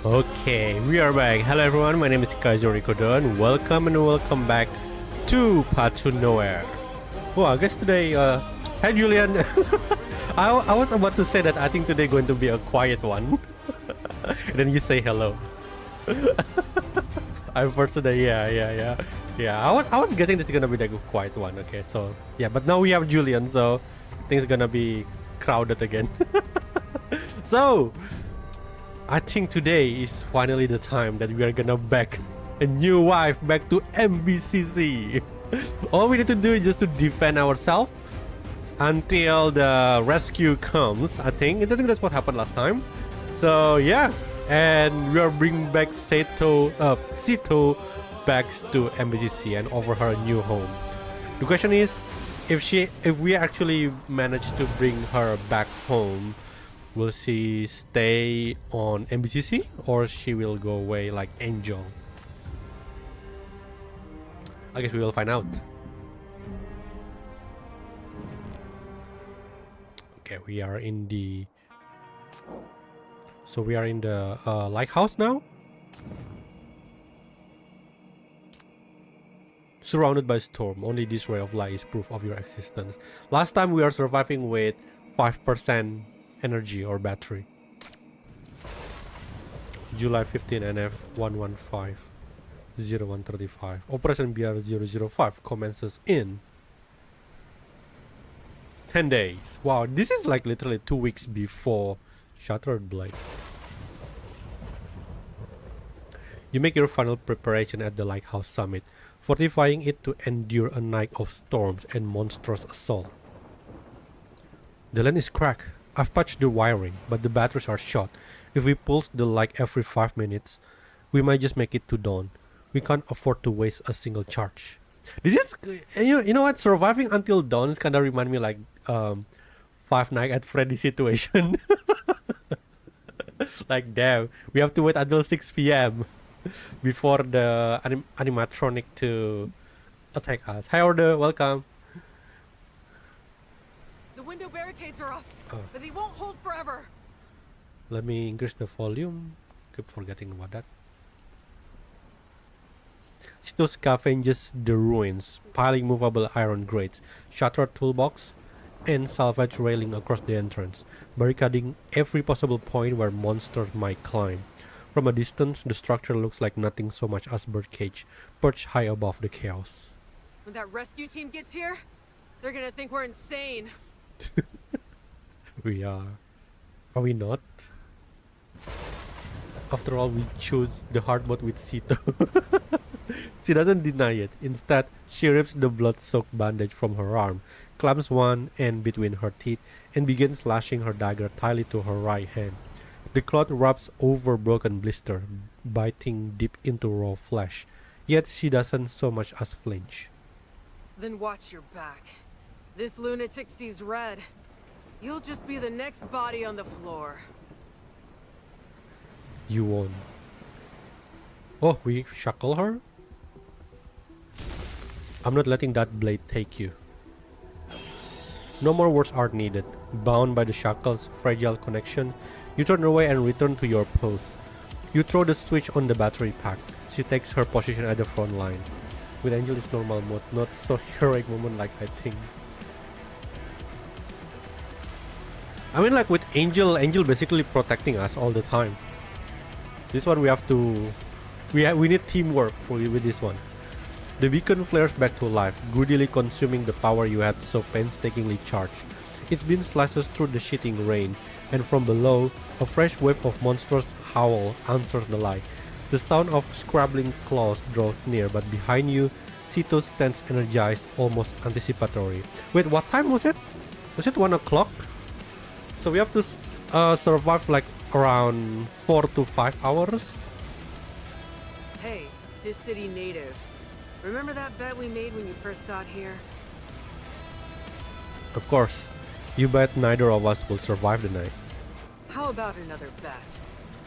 Okay, we are back. Hello everyone, my name is Kaizo Rikodon. Welcome back to Path to Nowhere. Well, I guess today, hi Julian. I was about to say that I think today going to be a quiet one. And then you say hello. I'm first today, yeah. I was guessing it's gonna be like a quiet one. Okay, so yeah, but now we have Julian, so things gonna be crowded again. So I think today is finally the time that we are gonna back a new wife back to MBCC. All we need to do is just to defend ourselves until the rescue comes. I think that's what happened last time. So yeah, and we are bringing back Sito back to MBCC and offer her a new home. The question is, if we actually manage to bring her back home, will she stay on MBCC or she will go away like Angel? I guess we will find out. Okay, we are in the lighthouse now. Surrounded by storm, only this ray of light is proof of your existence. Last time we are surviving with 5% energy or battery. July 15 NF 115 0135. Operation BR 005 commences in 10 days. Wow, this is like literally 2 weeks before Shattered Blade. You make your final preparation at the Lighthouse Summit, fortifying it to endure a night of storms and monstrous assault. The land is cracked. I've patched the wiring, but the batteries are shot. If we pulse the light every 5 minutes, we might just make it to dawn. We can't afford to waste a single charge. This is, you know what? Surviving until dawn is kind of remind me like Five Nights at Freddy's situation. Like damn, we have to wait until 6 p.m. before the animatronic to attack us. Hi Order, welcome. The window barricades are up, but they won't hold forever. Let me increase the volume. Keep forgetting about that. Sito scavenges the ruins, piling movable iron grates, shattered toolbox, and salvage railing across the entrance, barricading every possible point where monsters might climb. From a distance, the structure looks like nothing so much as birdcage, perched high above the chaos. When that rescue team gets here, they're gonna think we're insane. We are. Are we not? After all, we chose the hard mode with Sito. She doesn't deny it. Instead, she rips the blood-soaked bandage from her arm, clamps one end between her teeth, and begins slashing her dagger tightly to her right hand. The cloth wraps over broken blister, biting deep into raw flesh. Yet she doesn't so much as flinch. Then watch your back. This lunatic sees red. You'll just be the next body on the floor. You won. Oh, we shackle her? I'm not letting that blade take you. No more words are needed. Bound by the shackles' fragile connection, you turn away and return to your post. You throw the switch on the battery pack. She takes her position at the front line. With Angel is normal mode, not so heroic moment like I think. I mean, like with Angel basically protecting us all the time. This one we have to, we need teamwork with this one. The beacon flares back to life, greedily consuming the power you had so painstakingly charged. Its beam slices through the sheeting rain, and from below, a fresh wave of monstrous howl answers the light. The sound of scrabbling claws draws near, but behind you, Sito stands energized, almost anticipatory. Wait, what time was it? Was it 1 o'clock? So we have to survive like around 4 to 5 hours? Hey, this city native. Remember that bet we made when you first got here? Of course. You bet neither of us will survive the night. How about another bet?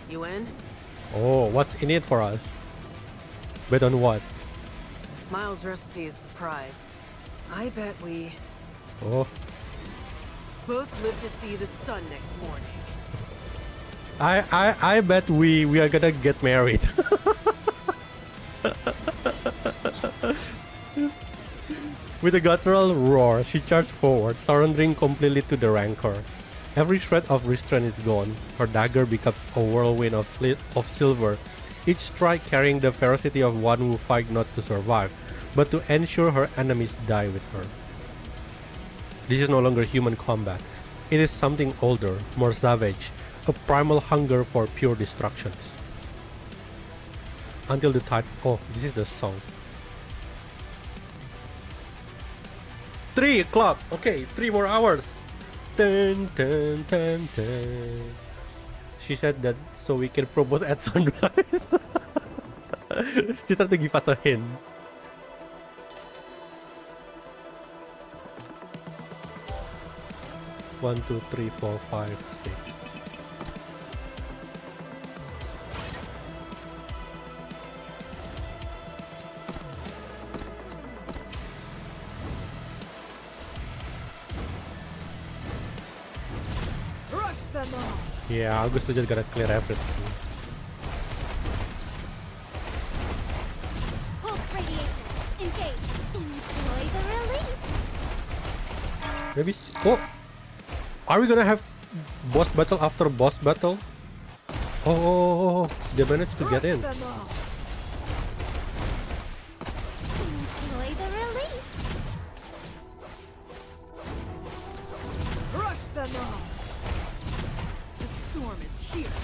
You in? Oh, what's in it for us? Bet on what? Miles' recipe is the prize. I bet we Oh, both live to see the sun next morning. I bet we are gonna get married. With a guttural roar, she charged forward, surrendering completely to the rancor. Every shred of restraint is gone. Her dagger becomes a whirlwind of silver, each strike carrying the ferocity of one who fight not to survive, but to ensure her enemies die with her. This is no longer human combat. It is something older, more savage, a primal hunger for pure destructions. Until the tide... Oh, this is the song. 3 o'clock! Okay, 3 more hours! Dun, dun, dun, dun. She said that so we can propose at sunrise. She tried to give us a hint. One, two, three, four, five, six. Yeah, August just gotta clear everything. Pulse radiation. Engage. Enjoy the release. Maybe. Oh! Are we gonna have boss battle after boss battle? Oh, they managed to get in. Enjoy the release. Rush them all. The storm is here.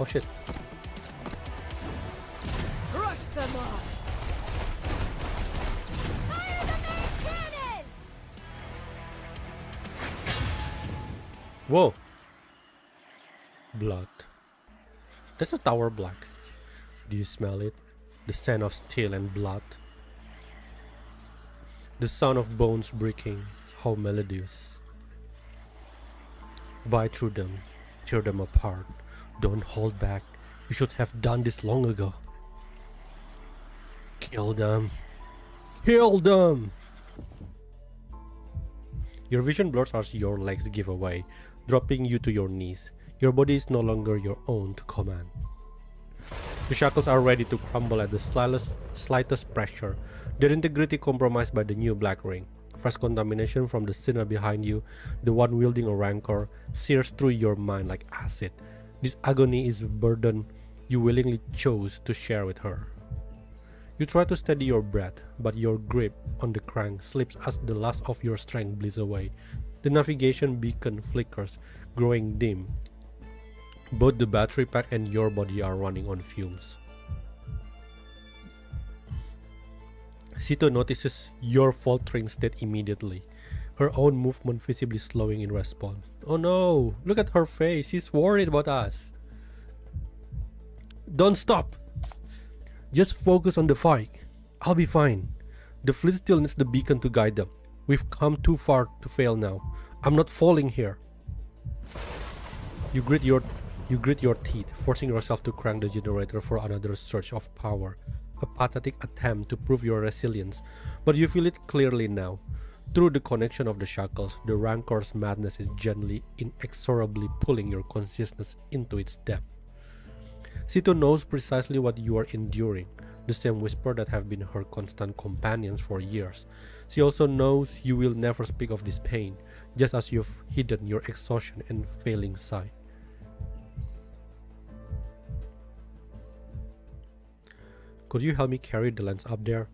Oh shit. Rush them all. Fire the main cannons. Whoa. Blood. That's a tower black. Do you smell it? The scent of steel and blood. The sound of bones breaking. How melodious. Bite through them. Tear them apart. Don't hold back. You should have done this long ago. Kill them. Kill them! Your vision blurs as your legs give away, dropping you to your knees. Your body is no longer your own to command. The shackles are ready to crumble at the slightest pressure, their integrity compromised by the new black ring. Fresh contamination from the sinner behind you, the one wielding a rancor, sears through your mind like acid. This agony is a burden you willingly chose to share with her. You try to steady your breath, but your grip on the crank slips as the last of your strength bleeds away. The navigation beacon flickers, growing dim. Both the battery pack and your body are running on fumes. Sito notices your faltering state immediately, her own movement visibly slowing in response. Oh no, look at her face, she's worried about us. Don't stop! Just focus on the fight. I'll be fine. The fleet still needs the beacon to guide them. We've come too far to fail now. I'm not falling here. You grit your teeth, forcing yourself to crank the generator for another surge of power. A pathetic attempt to prove your resilience, but you feel it clearly now. Through the connection of the shackles, the rancor's madness is gently, inexorably pulling your consciousness into its depth. Sito knows precisely what you are enduring, the same whisper that have been her constant companions for years. She also knows you will never speak of this pain, just as you've hidden your exhaustion and failing sight. Could you help me carry the lens up there?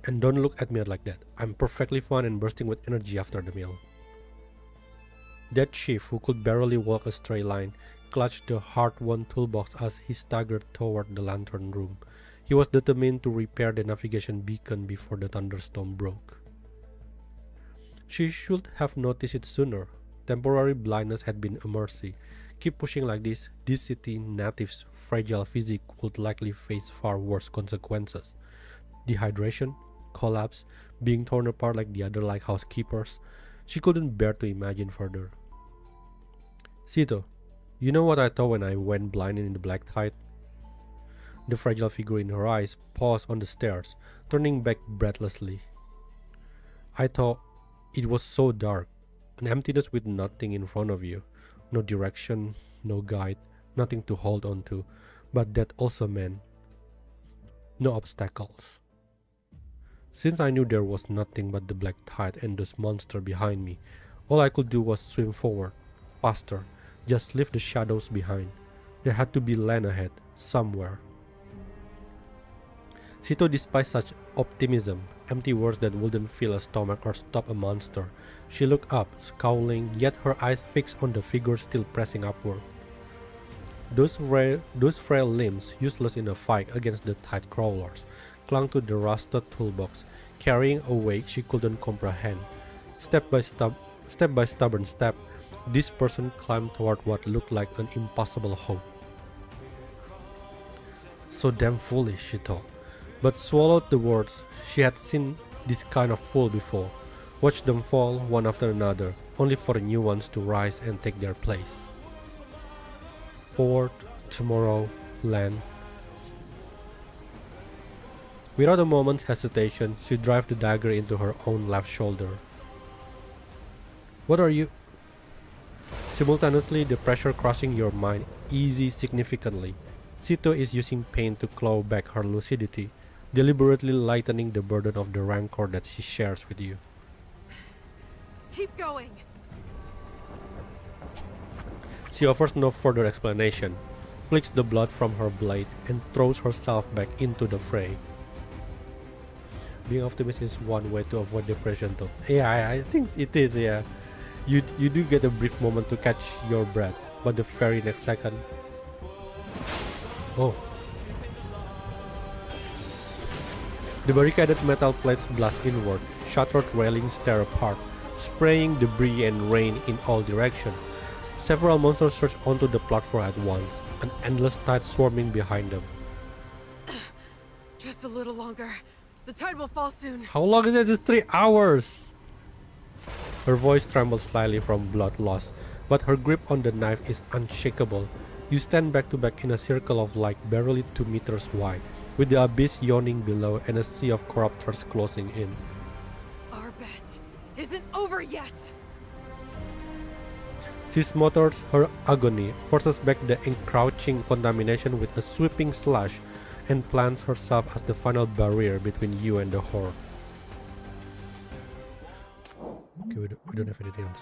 And don't look at me like that. I'm perfectly fine and bursting with energy after the meal. That chief, who could barely walk a straight line, clutched the hard-won toolbox as he staggered toward the lantern room. He was determined to repair the navigation beacon before the thunderstorm broke. She should have noticed it sooner. Temporary blindness had been a mercy. Keep pushing like this, these city natives' fragile physique would likely face far worse consequences. Dehydration, collapse, being torn apart like the other lighthouse keepers. She couldn't bear to imagine further. Sito, you know what I thought when I went blind in the black tide? The fragile figure in her eyes paused on the stairs, turning back breathlessly. I thought it was so dark, an emptiness with nothing in front of you, no direction, no guide, nothing to hold on to, but that also meant no obstacles. Since I knew there was nothing but the black tide and those monsters behind me, all I could do was swim forward, faster, just leave the shadows behind. There had to be land ahead, somewhere. Sito despised such optimism, empty words that wouldn't fill a stomach or stop a monster. She looked up, scowling, yet her eyes fixed on the figure still pressing upward. Those frail limbs, useless in a fight against the tide crawlers, clung to the rusted toolbox, carrying a weight she couldn't comprehend. Step by stubborn step, this person climbed toward what looked like an impossible hope. So damn foolish, she thought, but swallowed the words. She had seen this kind of fool before, watched them fall one after another, only for new ones to rise and take their place. Forward, tomorrow, land. Without a moment's hesitation, she drove the dagger into her own left shoulder. What are you? Simultaneously, the pressure crossing your mind eased significantly. Sito is using pain to claw back her lucidity, deliberately lightening the burden of the rancor that she shares with you. Keep going. She offers no further explanation, flicks the blood from her blade, and throws herself back into the fray. Being optimistic is one way to avoid depression though. Yeah, I think it is, yeah. You do get a brief moment to catch your breath, but the very next second... Oh. The barricaded metal plates blast inward, shattered railings tear apart, spraying debris and rain in all directions. Several monsters surge onto the platform at once, an endless tide swarming behind them. Just a little longer. The tide will fall soon. How long is it? It's 3 hours! Her voice trembles slightly from blood loss, but her grip on the knife is unshakable. You stand back to back in a circle of light barely 2 meters wide, with the abyss yawning below and a sea of corruptors closing in. Our bet isn't over yet! She smothers her agony, forces back the encroaching contamination with a sweeping slash, and plants herself as the final barrier between you and the horde. Okay, we don't have anything else.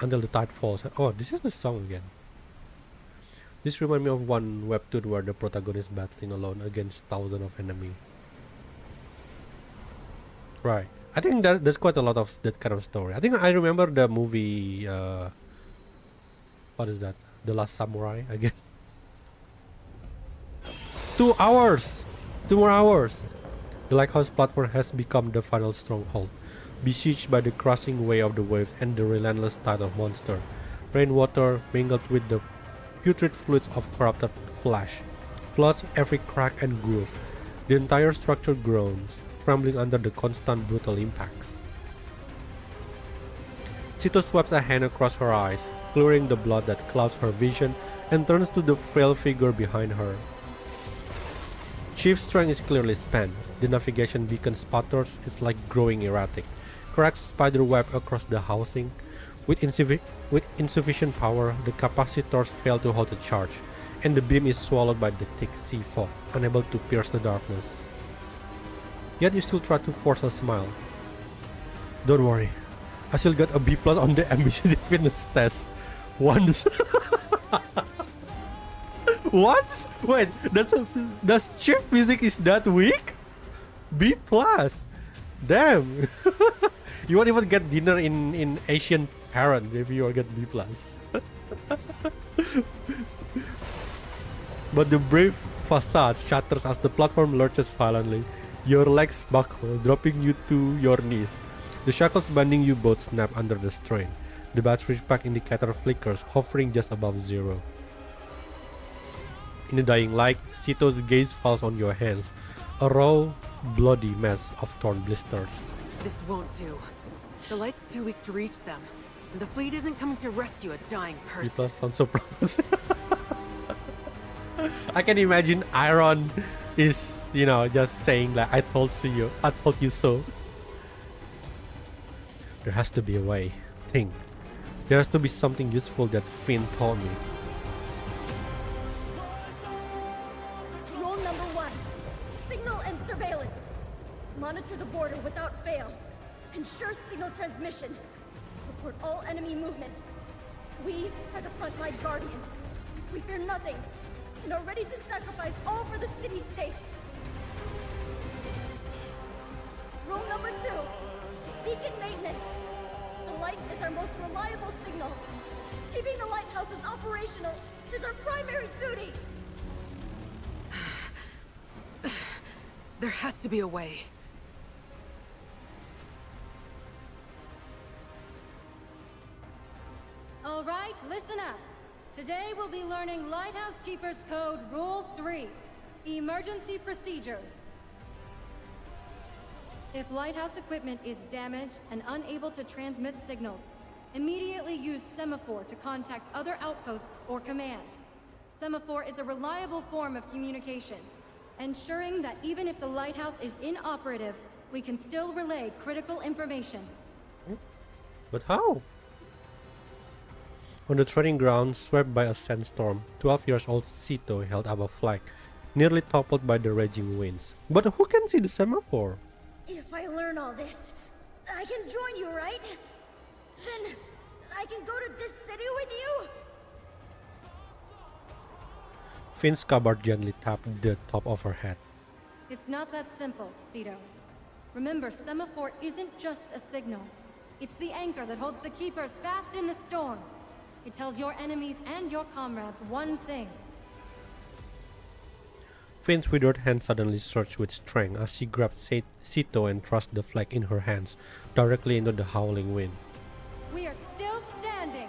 Until the tide falls. Oh, this is the song again. This reminds me of one webtoon where the protagonist battling alone against thousands of enemies. Right. I think there's quite a lot of that kind of story. I think I remember the movie, what is that? The Last Samurai, I guess. 2 hours! 2 more hours! The lighthouse platform has become the final stronghold, besieged by the crushing weight of the waves and the relentless tide of monsters. Rainwater mingled with the putrid fluids of corrupted flesh, floods every crack and groove. The entire structure groans, trembling under the constant brutal impacts. Sito swipes a hand across her eyes, clearing the blood that clouds her vision, and turns to the frail figure behind her. Chief's strength is clearly spent. The navigation beacon sputters is like growing erratic. Cracks spiderweb across the housing. With insufficient power, the capacitors fail to hold a charge, and the beam is swallowed by the thick sea fog, unable to pierce the darkness. Yet you still try to force a smile. Don't worry, I still got a B+ on the ambitious fitness test. Once. What? Wait, does chief physics is that weak? B+. Damn. You won't even get dinner in Asian parent if you get B+. But the brave facade shatters as the platform lurches violently. Your legs buckle, dropping you to your knees. The shackles binding you both snap under the strain. The battery pack indicator flickers, hovering just above 0. In the dying light, Sito's gaze falls on your hands, a raw, bloody mess of torn blisters. This won't do. The light's too weak to reach them, and the fleet isn't coming to rescue a dying person. People sound so promising. I can imagine Iron is, just saying like, I told you so. There has to be a way. think. There has to be something useful that Finn told me. Rule number 1. Signal and surveillance. Monitor the border without fail. Ensure signal transmission. Report all enemy movement. We are the frontline guardians. We fear nothing and are ready to sacrifice all for the city-state. Rule number 2. Beacon maintenance. The light is our most reliable signal. Keeping the lighthouses operational is our primary duty. There has to be a way. All right, listen up. Today we'll be learning Lighthouse Keeper's Code Rule 3, Emergency Procedures. If lighthouse equipment is damaged and unable to transmit signals, immediately use semaphore to contact other outposts or command. Semaphore is a reliable form of communication, ensuring that even if the lighthouse is inoperative, we can still relay critical information. But how? On the training ground, swept by a sandstorm, 12-year-old Sito held up a flag, nearly toppled by the raging winds. But who can see the semaphore? If I learn all this, I can join you, right? Then I can go to this city with you? Finn's cupboard gently tapped the top of her head. It's not that simple, Sito. Remember, semaphore isn't just a signal. It's the anchor that holds the Keepers fast in the storm. It tells your enemies and your comrades one thing. Finn's withered hand suddenly surged with strength as she grabbed Sito and thrust the flag in her hands directly into the howling wind. We are still standing!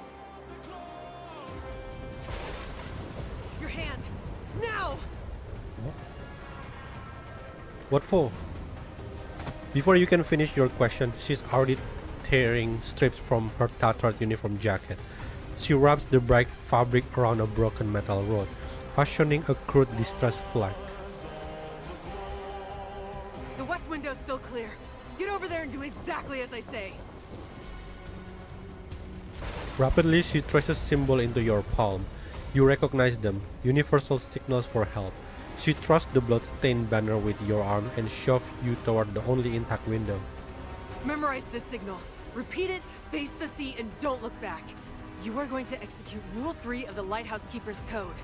Your hand! Now! What for? Before you can finish your question, she's already tearing strips from her tattered uniform jacket. She wraps the bright fabric around a broken metal rod, fashioning a crude distress flag. The west window's still clear. Get over there and do exactly as I say. Rapidly, she traces symbols into your palm. You recognize them, universal signals for help. She thrusts the blood-stained banner with your arm and shoves you toward the only intact window. Memorize this signal. Repeat it, face the sea, and don't look back. You are going to execute Rule 3 of the Lighthouse Keeper's Code.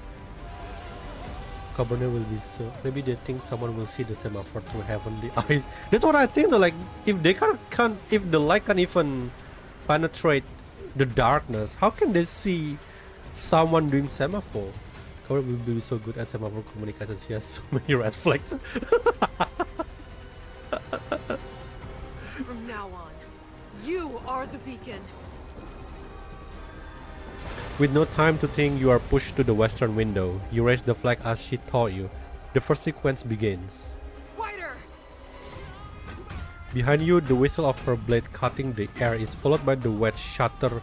Cabernet will be so. Maybe they think someone will see the semaphore through heavenly eyes. That's what I think. Though, like, if they can't, if the light can't even penetrate the darkness, how can they see someone doing semaphore? Cabernet will be so good at semaphore communication. She has so many red flags. From now on, you are the beacon. With no time to think, you are pushed to the western window. You raise the flag as she taught you. The first sequence begins. Wider! Behind you, the whistle of her blade cutting the air is followed by the wet shudder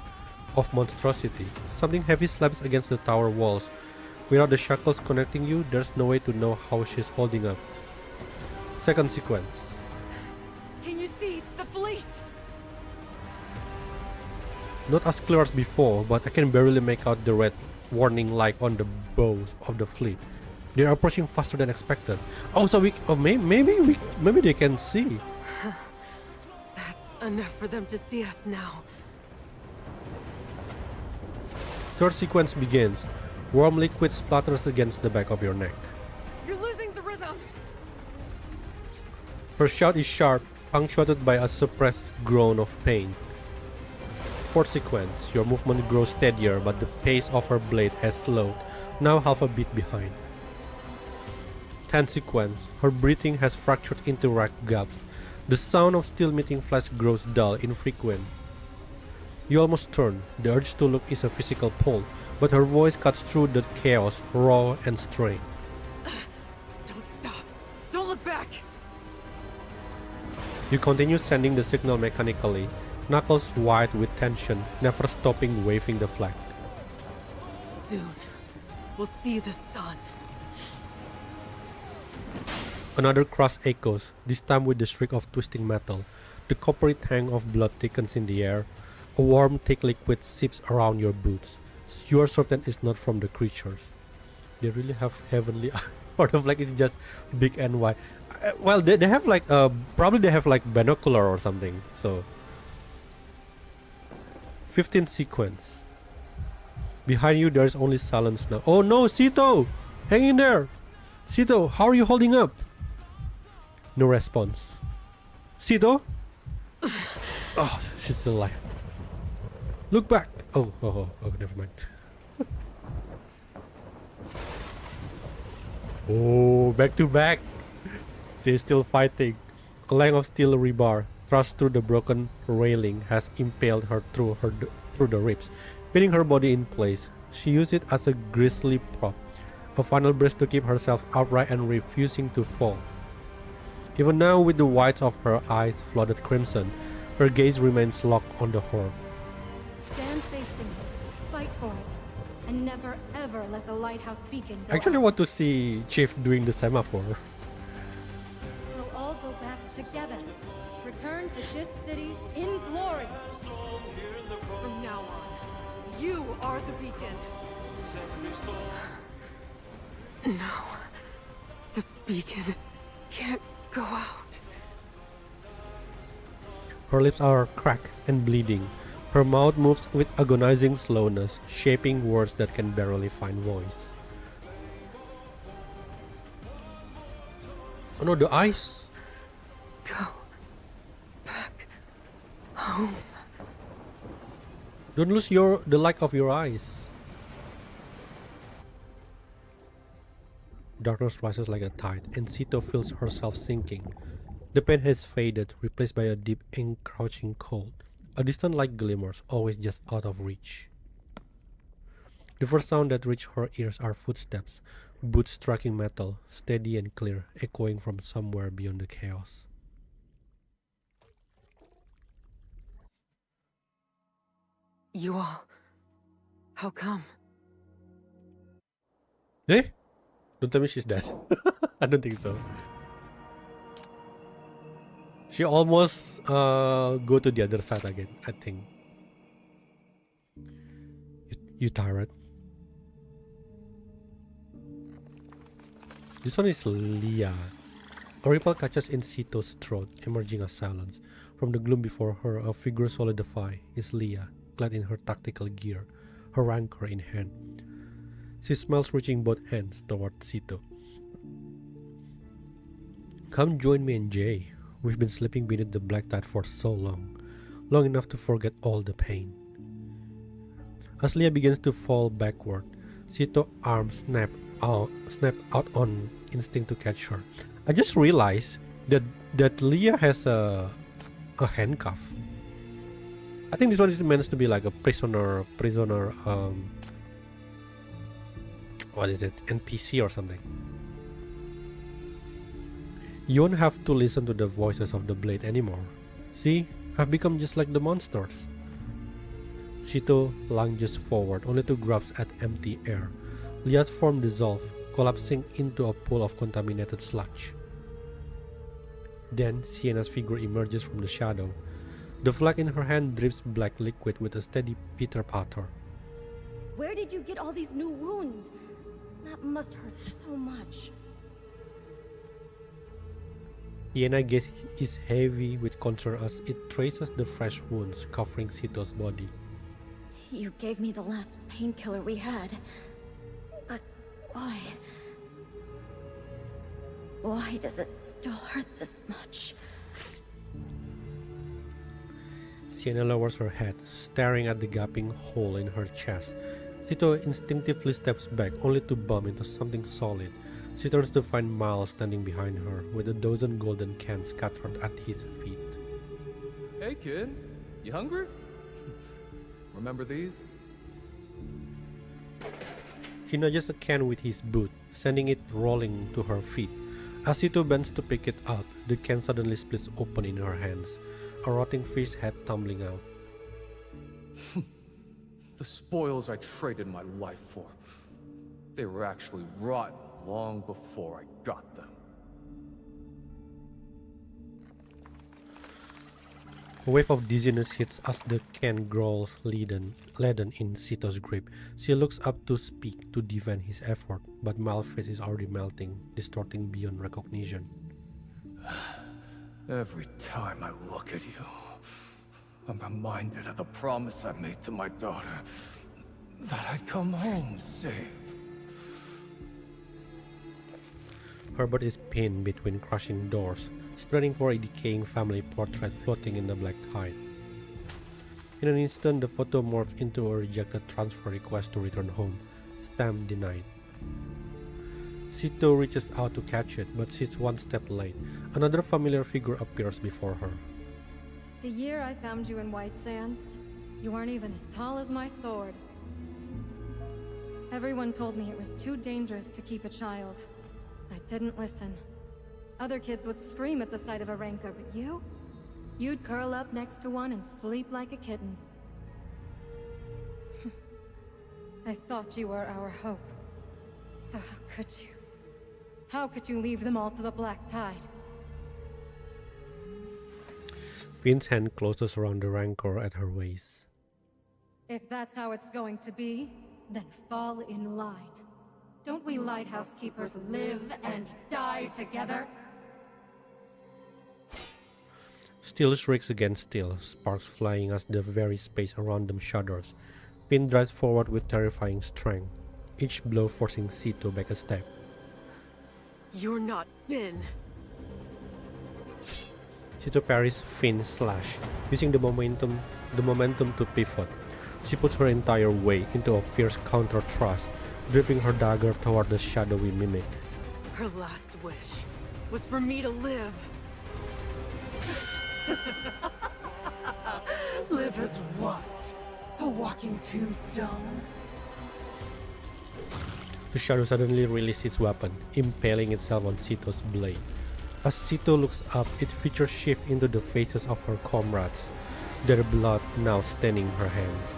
of monstrosity. Something heavy slaps against the tower walls. Without the shackles connecting you, there's no way to know how she's holding up. Second sequence. Can you see the fleet? Not as clear as before, but I can barely make out the red warning light on the bows of the fleet. They're approaching faster than expected. Also, maybe they can see. That's enough for them to see us now. Third sequence begins. Warm liquid splatters against the back of your neck. You're losing the rhythm! Her shout is sharp, punctuated by a suppressed groan of pain. Fourth sequence, your movement grows steadier, but the pace of her blade has slowed, now half a beat behind. 10th sequence, her breathing has fractured into ragged gaps. The sound of steel meeting flesh grows dull, infrequent. You almost turn. The urge to look is a physical pull, but her voice cuts through the chaos, raw and strained. Don't stop! Don't look back! You continue sending the signal mechanically, knuckles wide with tension, never stopping waving the flag. Soon, we'll see the sun. Another crash echoes, this time with the shriek of twisting metal. The coppery tang of blood thickens in the air. A warm, thick liquid seeps around your boots. You are certain it's not from the creatures. They really have heavenly eyes. Sort of like it's just big and wide. Well, they have like probably they have like binocular or something. So 15 sequence. Behind you there's only silence now. Oh no, Sito! Hang in there! Sito, how are you holding up? No response. Sito? Oh, she's still alive. Look back! Oh, never mind. Oh, back to back! She's still fighting. A length of steel rebar thrust through the broken railing has impaled her through the ribs, pinning her body in place. She used it as a grisly prop, a final brace to keep herself upright and refusing to fall. Even now, with the whites of her eyes flooded crimson, her gaze remains locked on the horror. Stand facing it, fight for it, and never ever let the lighthouse beacon go Actually, out. want to see Chief doing the semaphore. We'll all go back together. Return to this city in glory. From now on, you are the beacon. No. The beacon can't go out. Her lips are cracked and bleeding. Her mouth moves with agonizing slowness, shaping words that can barely find voice. Oh no, the eyes! Go back home. Don't lose the light of your eyes. Darkness rises like a tide, and Sito feels herself sinking. The pain has faded, replaced by a deep, encroaching cold. A distant light glimmers, always just out of reach. The first sound that reach her ears are footsteps, boots striking metal, steady and clear, echoing from somewhere beyond the chaos. You all. How come? Eh? Don't tell me she's dead. I don't think so. She almost go to the other side again, I think. You tired? This one is Leah. A ripple catches in Sito's throat, emerging as silence. From the gloom before her, a figure solidifies. Is Leah, clad in her tactical gear, her rancor in hand. She smiles, reaching both hands toward Sito. Come join me and Jay. We've been sleeping beneath the black tide for so long enough to forget all the pain. As Leah begins to fall backward, Sito's arms snap out on instinct to catch her. I just realized that Leah has a handcuff. I think this one is meant to be like a prisoner what is it, NPC or something. You won't have to listen to the voices of the blade anymore. See, I've become just like the monsters. Sito lunges forward, only to grasp at empty air. Leah's form dissolves, collapsing into a pool of contaminated sludge. Then Sienna's figure emerges from the shadow. The flag in her hand drips black liquid with a steady pitter-patter. Where did you get all these new wounds? That must hurt so much. Sienna's gaze is heavy with concern as it traces the fresh wounds covering Sito's body. You gave me the last painkiller we had. But why? Why does it still hurt this much? Sienna lowers her head, staring at the gaping hole in her chest. Sito instinctively steps back, only to bump into something solid. She turns to find Miles standing behind her, with a dozen golden cans scattered at his feet. Hey kid, you hungry? Remember these? He nudges a can with his boot, sending it rolling to her feet. As Sito bends to pick it up, the can suddenly splits open in her hands, a rotting fish head tumbling out. The spoils I traded my life for. They were actually rotten long before I got them. A wave of dizziness hits as the can grows laden in Sito's grip. She looks up to speak to defend his effort, but Mal's face is already melting, distorting beyond recognition. Every time I look at you, I'm reminded of the promise I made to my daughter, that I'd come home safe. Herbert is pinned between crushing doors, straining for a decaying family portrait floating in the black tide. In an instant, the photo morphs into a rejected transfer request to return home, stamp denied. Sito reaches out to catch it, but sits one step late. Another familiar figure appears before her. The year I found you in White Sands, you weren't even as tall as my sword. Everyone told me it was too dangerous to keep a child. I didn't listen. Other kids would scream at the sight of a rancor, but you'd curl up next to one and sleep like a kitten. I thought you were our hope. So how could you? How could you leave them all to the black tide? Finn's hand closes around the rancor at her waist. If that's how it's going to be, then fall in line. Don't we lighthouse keepers live and die together? Steel shrieks against steel, sparks flying as the very space around them shudders. Finn drives forward with terrifying strength, each blow forcing Sito back a step. You're not Finn. Sito parries Finn's slash, using the momentum to pivot. She puts her entire weight into a fierce counter thrust, driving her dagger toward the shadowy mimic. Her last wish was for me to live. Live as what? A walking tombstone? The shadow suddenly releases its weapon, impaling itself on Sito's blade. As Sito looks up, its features shift into the faces of her comrades, their blood now staining her hands.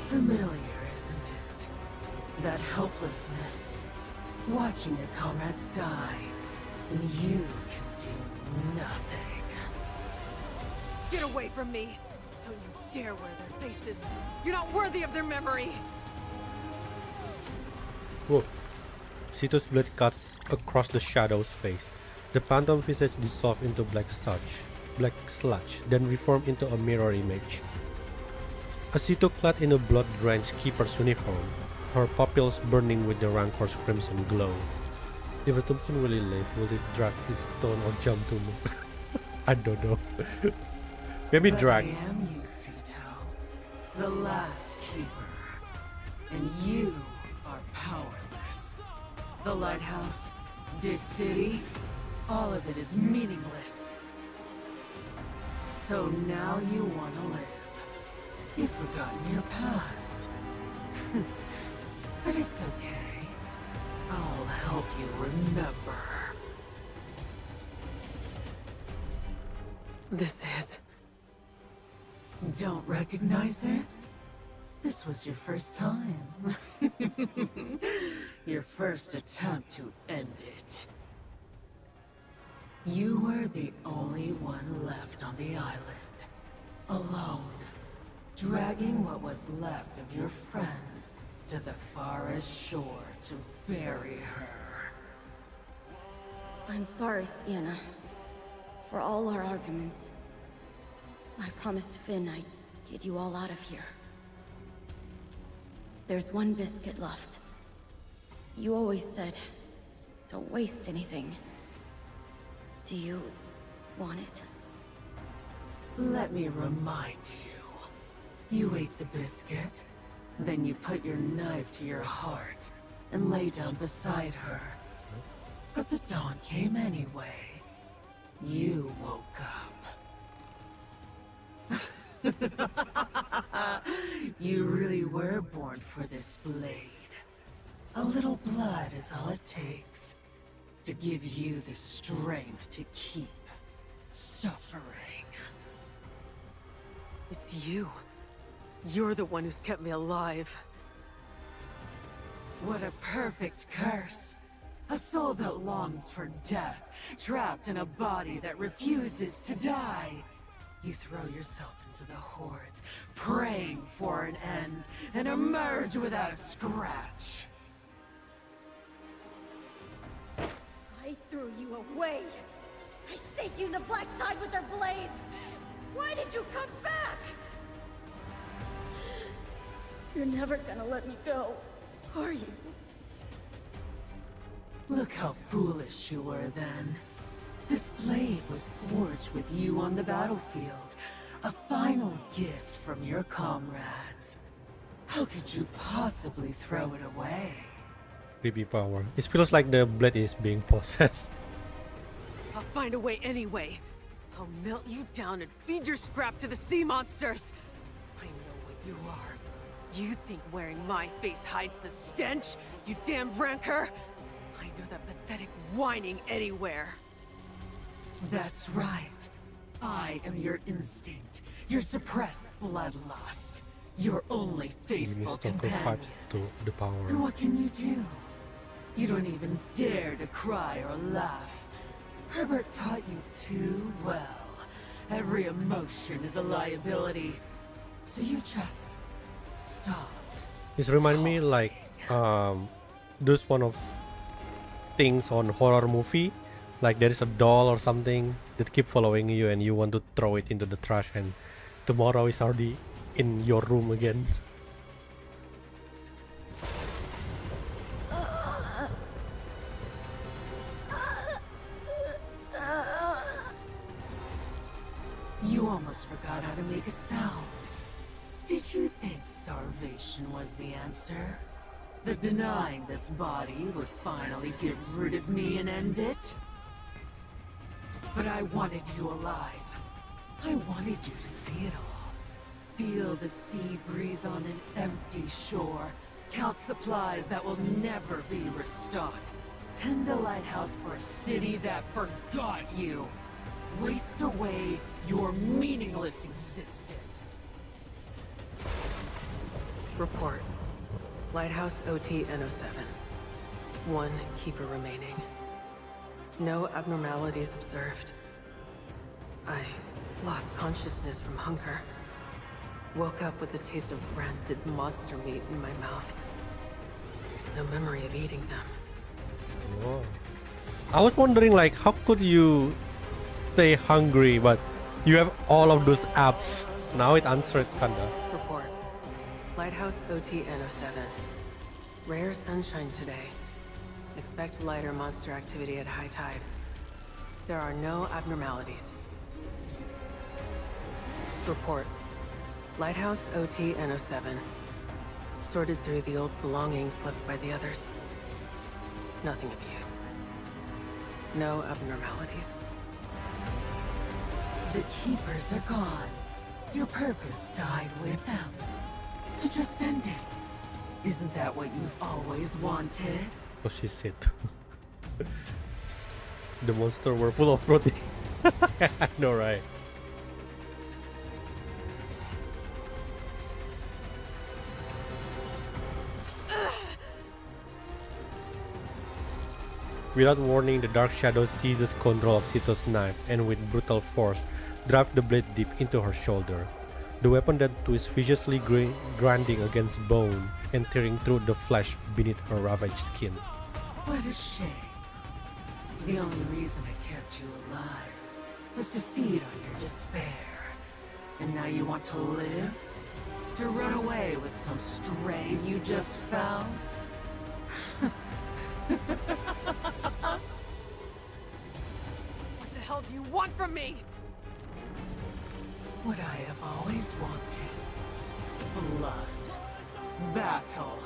Familiar, isn't it? That helplessness. Watching your comrades die, and you can do nothing. Get away from me! Don't you dare wear their faces! You're not worthy of their memory! Whoa. Sito's blade cuts across the shadow's face. The phantom visage dissolves into black sludge, then reforms into a mirror image. A Sito clad in a blood-drenched keeper's uniform, her pupils burning with the rancor's crimson glow. If a tombstone really lived, will it drag its stone or jump to move? I don't know. Maybe But drag. I am you, Sito. The last keeper. And you are powerless. The lighthouse, this city, all of it is meaningless. So now you want to live. You've forgotten your past. But it's okay. I'll help you remember. This is... Don't recognize it? This was your first time. Your first attempt to end it. You were the only one left on the island. Alone. Dragging what was left of your friend to the forest shore to bury her. I'm sorry, Sienna. For all our arguments. I promised Finn I'd get you all out of here. There's one biscuit left. You always said, don't waste anything. Do you want it? Let me remind you. You ate the biscuit, then you put your knife to your heart and lay down beside her. But the dawn came anyway. You woke up. You really were born for this blade. A little blood is all it takes to give you the strength to keep suffering. It's you. You're the one who's kept me alive. What a perfect curse. A soul that longs for death, trapped in a body that refuses to die. You throw yourself into the hordes, praying for an end, and emerge without a scratch. I threw you away. I saved you in the black tide with their blades. Why did you come back? You're never gonna let me go, are you? Look how foolish you were then. This blade was forged with you on the battlefield. A final gift from your comrades. How could you possibly throw it away? Creepy power. It feels like the blade is being possessed. I'll find a way anyway. I'll melt you down and feed your scrap to the sea monsters. I know what you are. You think wearing my face hides the stench? You damn rancor! I know that pathetic whining anywhere. That's right. I am your instinct, your suppressed bloodlust, your only faithful companion. To the power. And what can you do? You don't even dare to cry or laugh. Herbert taught you too well. Every emotion is a liability. So you just stopped. This remind me like those one of things on horror movie, like there is a doll or something that keep following you and you want to throw it into the trash and tomorrow is already in your room again. You almost forgot how to make a sound. Did you think starvation was the answer? That denying this body would finally get rid of me and end it? But I wanted you alive. I wanted you to see it all. Feel the sea breeze on an empty shore. Count supplies that will never be restocked. Tend a lighthouse for a city that forgot you. Waste away your meaningless existence. Report. Lighthouse OT N07. 1 keeper remaining. No abnormalities observed. I lost consciousness from hunger. Woke up with the taste of rancid monster meat in my mouth. No memory of eating them. Whoa. I was wondering like how could you stay hungry but you have all of those apps. Now it answered kinda. Report. Lighthouse OT N07. Rare sunshine today. Expect lighter monster activity at high tide. There are no abnormalities. Report. Lighthouse OT N07. Sorted through the old belongings left by the others. Nothing of use. No abnormalities. The keepers are gone. Your purpose died with them. So just end it. Isn't that what you've always wanted? Oh, she said. The monster were full of protein. I know, right? Without warning, the Dark Shadow seizes control of Sito's knife and with brutal force drives the blade deep into her shoulder. The weapon that twists viciously grinding against bone and tearing through the flesh beneath her ravaged skin. What a shame. The only reason I kept you alive was to feed on your despair. And now you want to live? To run away with some stray you just found? What the hell do you want from me? What I have always wanted. Blood. Battle.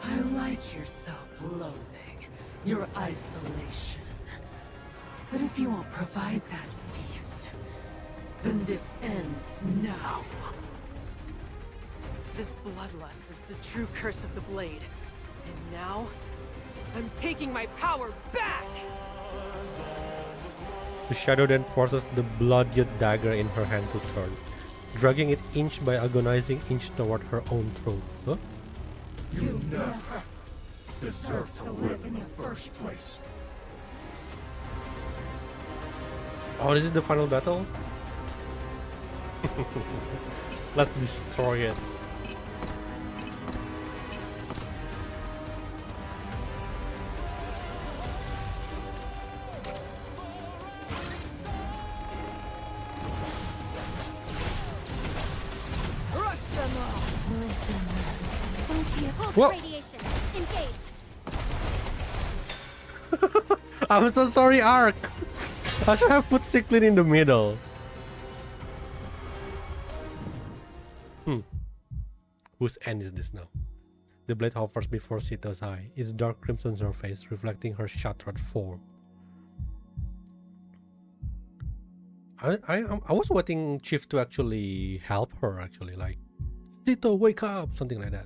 I like your self-loathing, your isolation. But if you won't provide that feast, then this ends now. This bloodlust is the true curse of the blade. And now, I'm taking my power back! The shadow then forces the bloodied dagger in her hand to turn, dragging it inch by agonizing inch toward her own throat. Huh? You never deserve to live in the first place. Oh, this is the final battle? Let's destroy it. Rush them all! Listen. Pulse Whoa. radiation. Engage. I'm so sorry, Ark. I should have put Cyclone in the middle. Whose end is this now? The blade hovers before Sito's eye, its dark crimson surface reflecting her shattered form. I was waiting Chief to actually help her, like, Sito, wake up, something like that.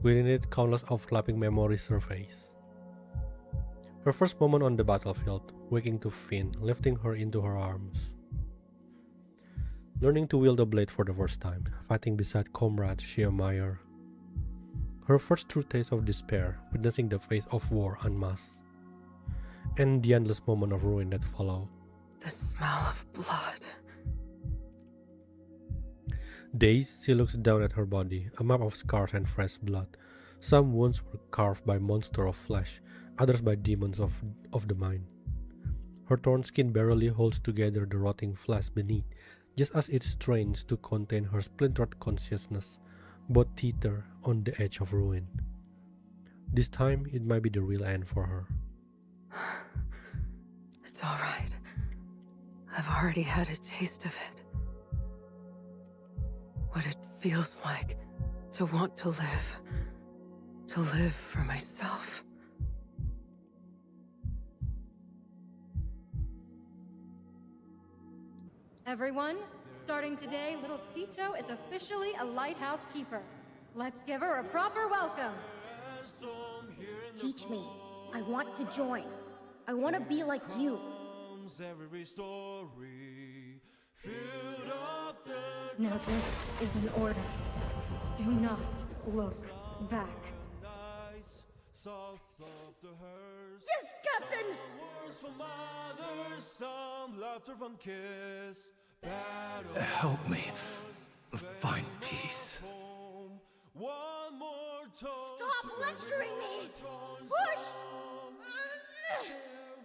Within it, countless overlapping memories surface. Her first moment on the battlefield, waking to Finn, lifting her into her arms. Learning to wield a blade for the first time, fighting beside comrades she admired. Her first true taste of despair, witnessing the face of war unmasked. And the endless moment of ruin that followed. The smell of blood. Dazed, she looks down at her body, a map of scars and fresh blood. Some wounds were carved by monsters of flesh, others by demons of the mind. Her torn skin barely holds together the rotting flesh beneath, just as it strains to contain her splintered consciousness, both teeter on the edge of ruin. This time, it might be the real end for her. It's all right. I've already had a taste of it. What it feels like to want to live for myself. Everyone, starting today, little Sito is officially a lighthouse keeper. Let's give her a proper welcome. Teach me. I want to join. I want to be like you. Now this is an order. Do not look back. Yes, Captain! Help me find peace. Stop lecturing me! Push!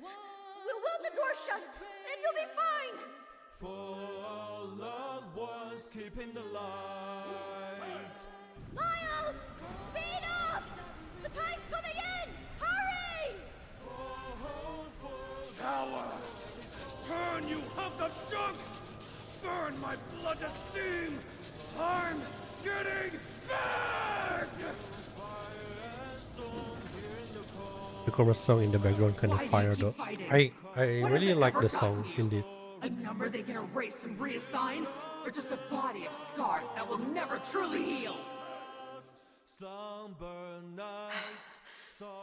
We'll weld the door shut, and you'll be fine! For our loved ones keeping the light. Miles! Speed up! The tide's coming in! Hurry! Cowards! Turn, you hunk of junk! Burn my blood to steam! I'm getting back! The chorus song in the background kind of Why do you fire keep though. fighting? I What has really it like ever the gotten song you? indeed. A number they can erase and reassign? Or just a body of scars that will never truly heal?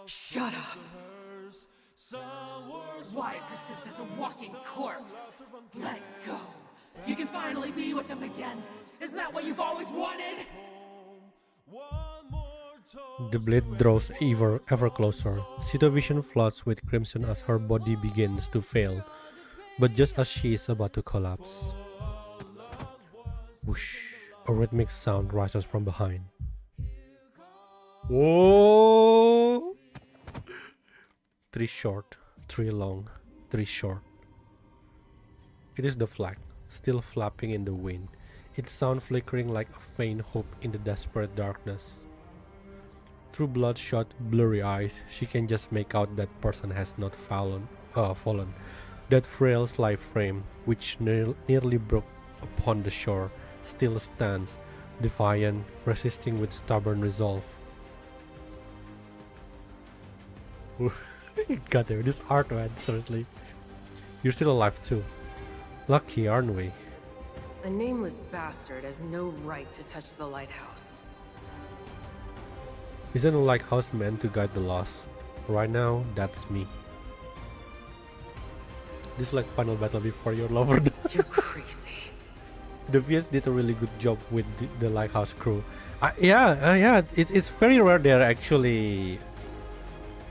Shut up. Why persist as a walking corpse? Let go. You can finally be with them again. Isn't that what you've always wanted? The blade draws ever closer. Sito vision floods with crimson as her body begins to fail, but just as she is about to collapse. Whoosh! A rhythmic sound rises from behind. Whoa! 3 short, 3 long, 3 short. It is the flag, still flapping in the wind, its sound flickering like a faint hope in the desperate darkness. Through bloodshot, blurry eyes, she can just make out that person has not fallen. That frail life frame, which nearly broke upon the shore, still stands, defiant, resisting with stubborn resolve. God damn, this art, man, seriously. You're still alive too. Lucky, aren't we? A nameless bastard has no right to touch the lighthouse. Isn't a lighthouse meant to guide the lost? Right now, that's me. This is like final battle before your lover. You're crazy. The VS did a really good job with the lighthouse crew. Yeah, it's very rare they actually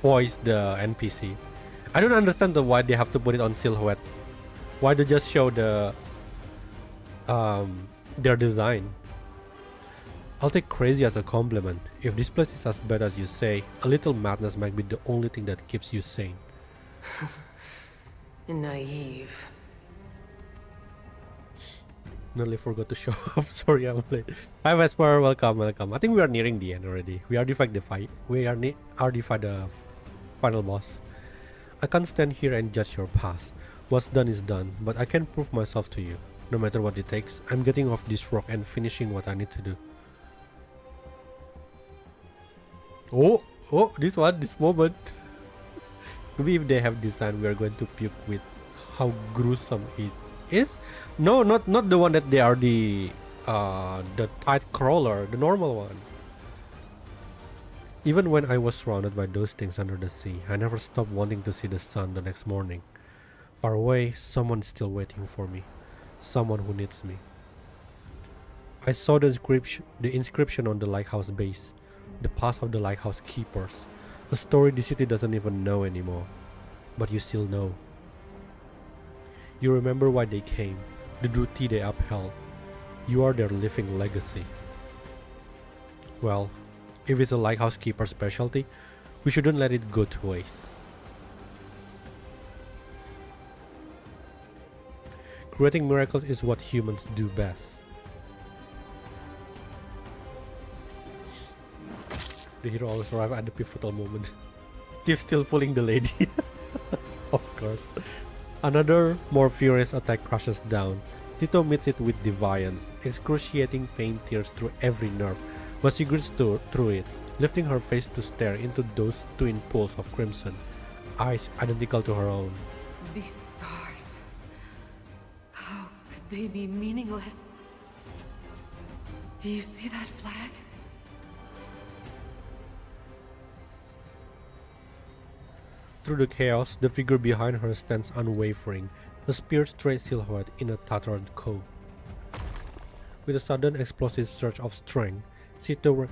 voice the NPC. I don't understand why they have to put it on silhouette. Why they just show the their design. I'll take crazy as a compliment. If this place is as bad as you say, a little madness might be the only thing that keeps you sane. Naive. Nearly forgot to show up. Sorry, I'm late. Hi Vesper, welcome. I think we are nearing the end already. We artifact the fight. We are artifact the final boss. I can't stand here and judge your past. What's done is done, but I can prove myself to you. No matter what it takes, I'm getting off this rock and finishing what I need to do. Oh, this moment. Maybe if they have design, we are going to puke with how gruesome it is. No, not the one that they are the tide crawler, the normal one. Even when I was surrounded by those things under the sea, I never stopped wanting to see the sun the next morning. Far away, someone is still waiting for me. Someone who needs me. I saw the inscription on the lighthouse base. The past of the lighthouse keepers. A story the city doesn't even know anymore. But you still know. You remember why they came, the duty they upheld. You are their living legacy. Well, if it's a lighthouse keeper specialty, we shouldn't let it go to waste. Creating miracles is what humans do best. The hero always arrives at the pivotal moment. He's still pulling the lady. Of course. Another, more furious attack crashes down. Tito meets it with defiance. Excruciating pain tears through every nerve, but she grits through it, lifting her face to stare into those twin pools of crimson, eyes identical to her own. These scars. How could they be meaningless? Do you see that flag? Through the chaos, the figure behind her stands unwavering, a spear-straight silhouette in a tattered coat. With a sudden explosive surge of strength, Sito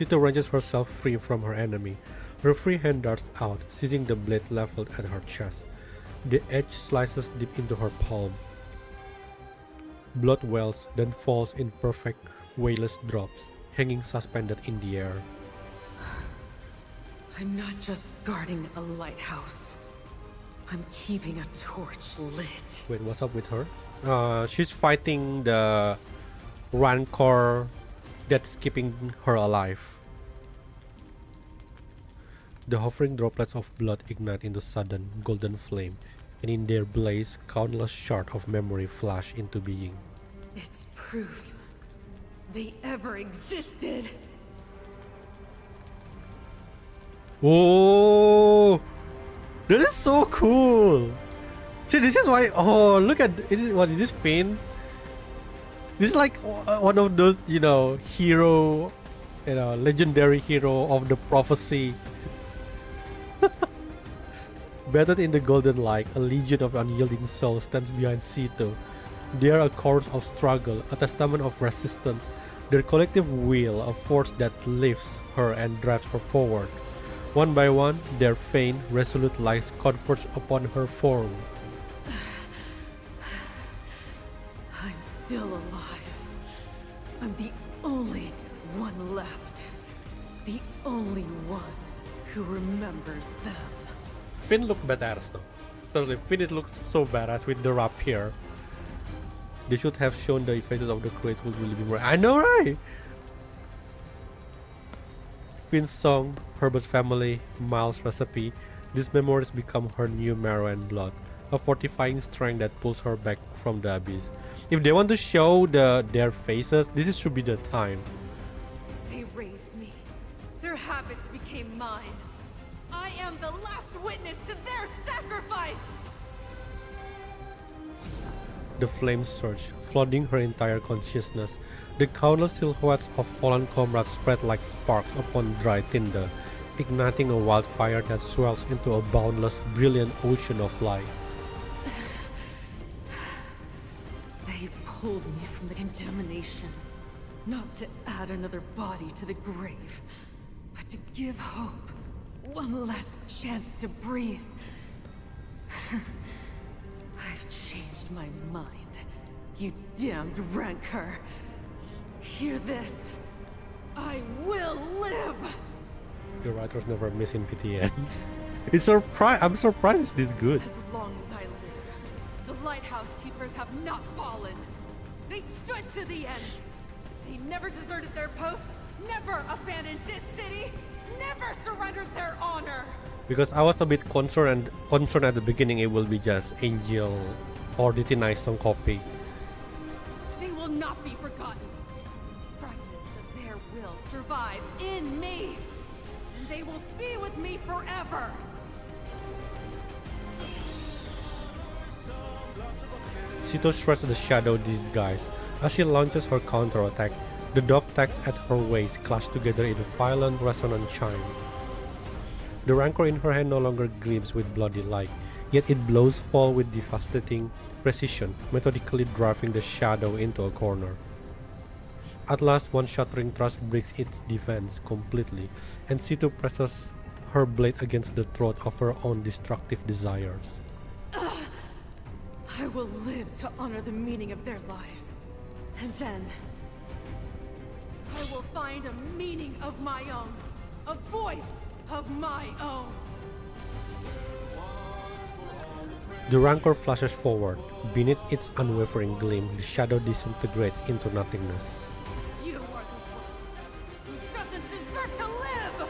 wrenches herself free from her enemy. Her free hand darts out, seizing the blade leveled at her chest. The edge slices deep into her palm. Blood wells, then falls in perfect, weightless drops, hanging suspended in the air. I'm not just guarding a lighthouse. I'm keeping a torch lit. Wait, what's up with her? She's fighting the rancor that's keeping her alive. The hovering droplets of blood ignite into sudden golden flame, and in their blaze, countless shards of memory flash into being. It's proof they ever existed. Oh, that is so cool. See, this is why. Oh, look at it. What is this paint? This is like one of those, hero, legendary hero of the prophecy. Bathed in the golden light, a legion of unyielding souls stands behind Sito. They are a chorus of struggle, a testament of resistance, their collective will, a force that lifts her and drives her forward. One by one, their faint, resolute lights converge upon her form. I'm still alive. I'm the only one left. The only one who remembers them. Finn looked badass though. Certainly, Finn it looks so badass with the wrap here. They should have shown the faces of the crew. It would really be more. I know, right? Finn's song, Herbert's family, Miles' recipe. These memories become her new marrow and blood, a fortifying strength that pulls her back from the abyss. If they want to show their faces, this should be the time. They raised me. Their habits became mine. I am the last witness to their sacrifice! The flames surge, flooding her entire consciousness. The countless silhouettes of fallen comrades spread like sparks upon dry tinder, igniting a wildfire that swells into a boundless, brilliant ocean of light. They pulled me from the contamination, not to add another body to the grave, but to give hope. One last chance to breathe. I've changed my mind, You damned rancor. Hear this. I will live! The writers never miss in PTN. I'm surprised it's this good. As long as I live, the lighthouse keepers have not fallen. They stood to the end. They never deserted their post, never abandoned this city, never surrendered their honor. Because I was a bit concerned at the beginning it will be just Angel or DT Nice on copy. They will not be forgotten. Fragments of their will survive in me. And they will be with me forever. Sito shreds the shadow disguise. As she launches her counterattack, the dog tags at her waist clash together in a violent resonant chime. The rancor in her hand no longer gleams with bloody light, yet it blows fall with devastating precision, methodically driving the shadow into a corner. At last, one shattering thrust breaks its defense completely, and Sito presses her blade against the throat of her own destructive desires. I will live to honor the meaning of their lives. And then I will find a meaning of my own, a voice of my own. The rancor flashes forward. Beneath its unwavering gleam, the shadow disintegrates into nothingness. You are the one who doesn't deserve to live!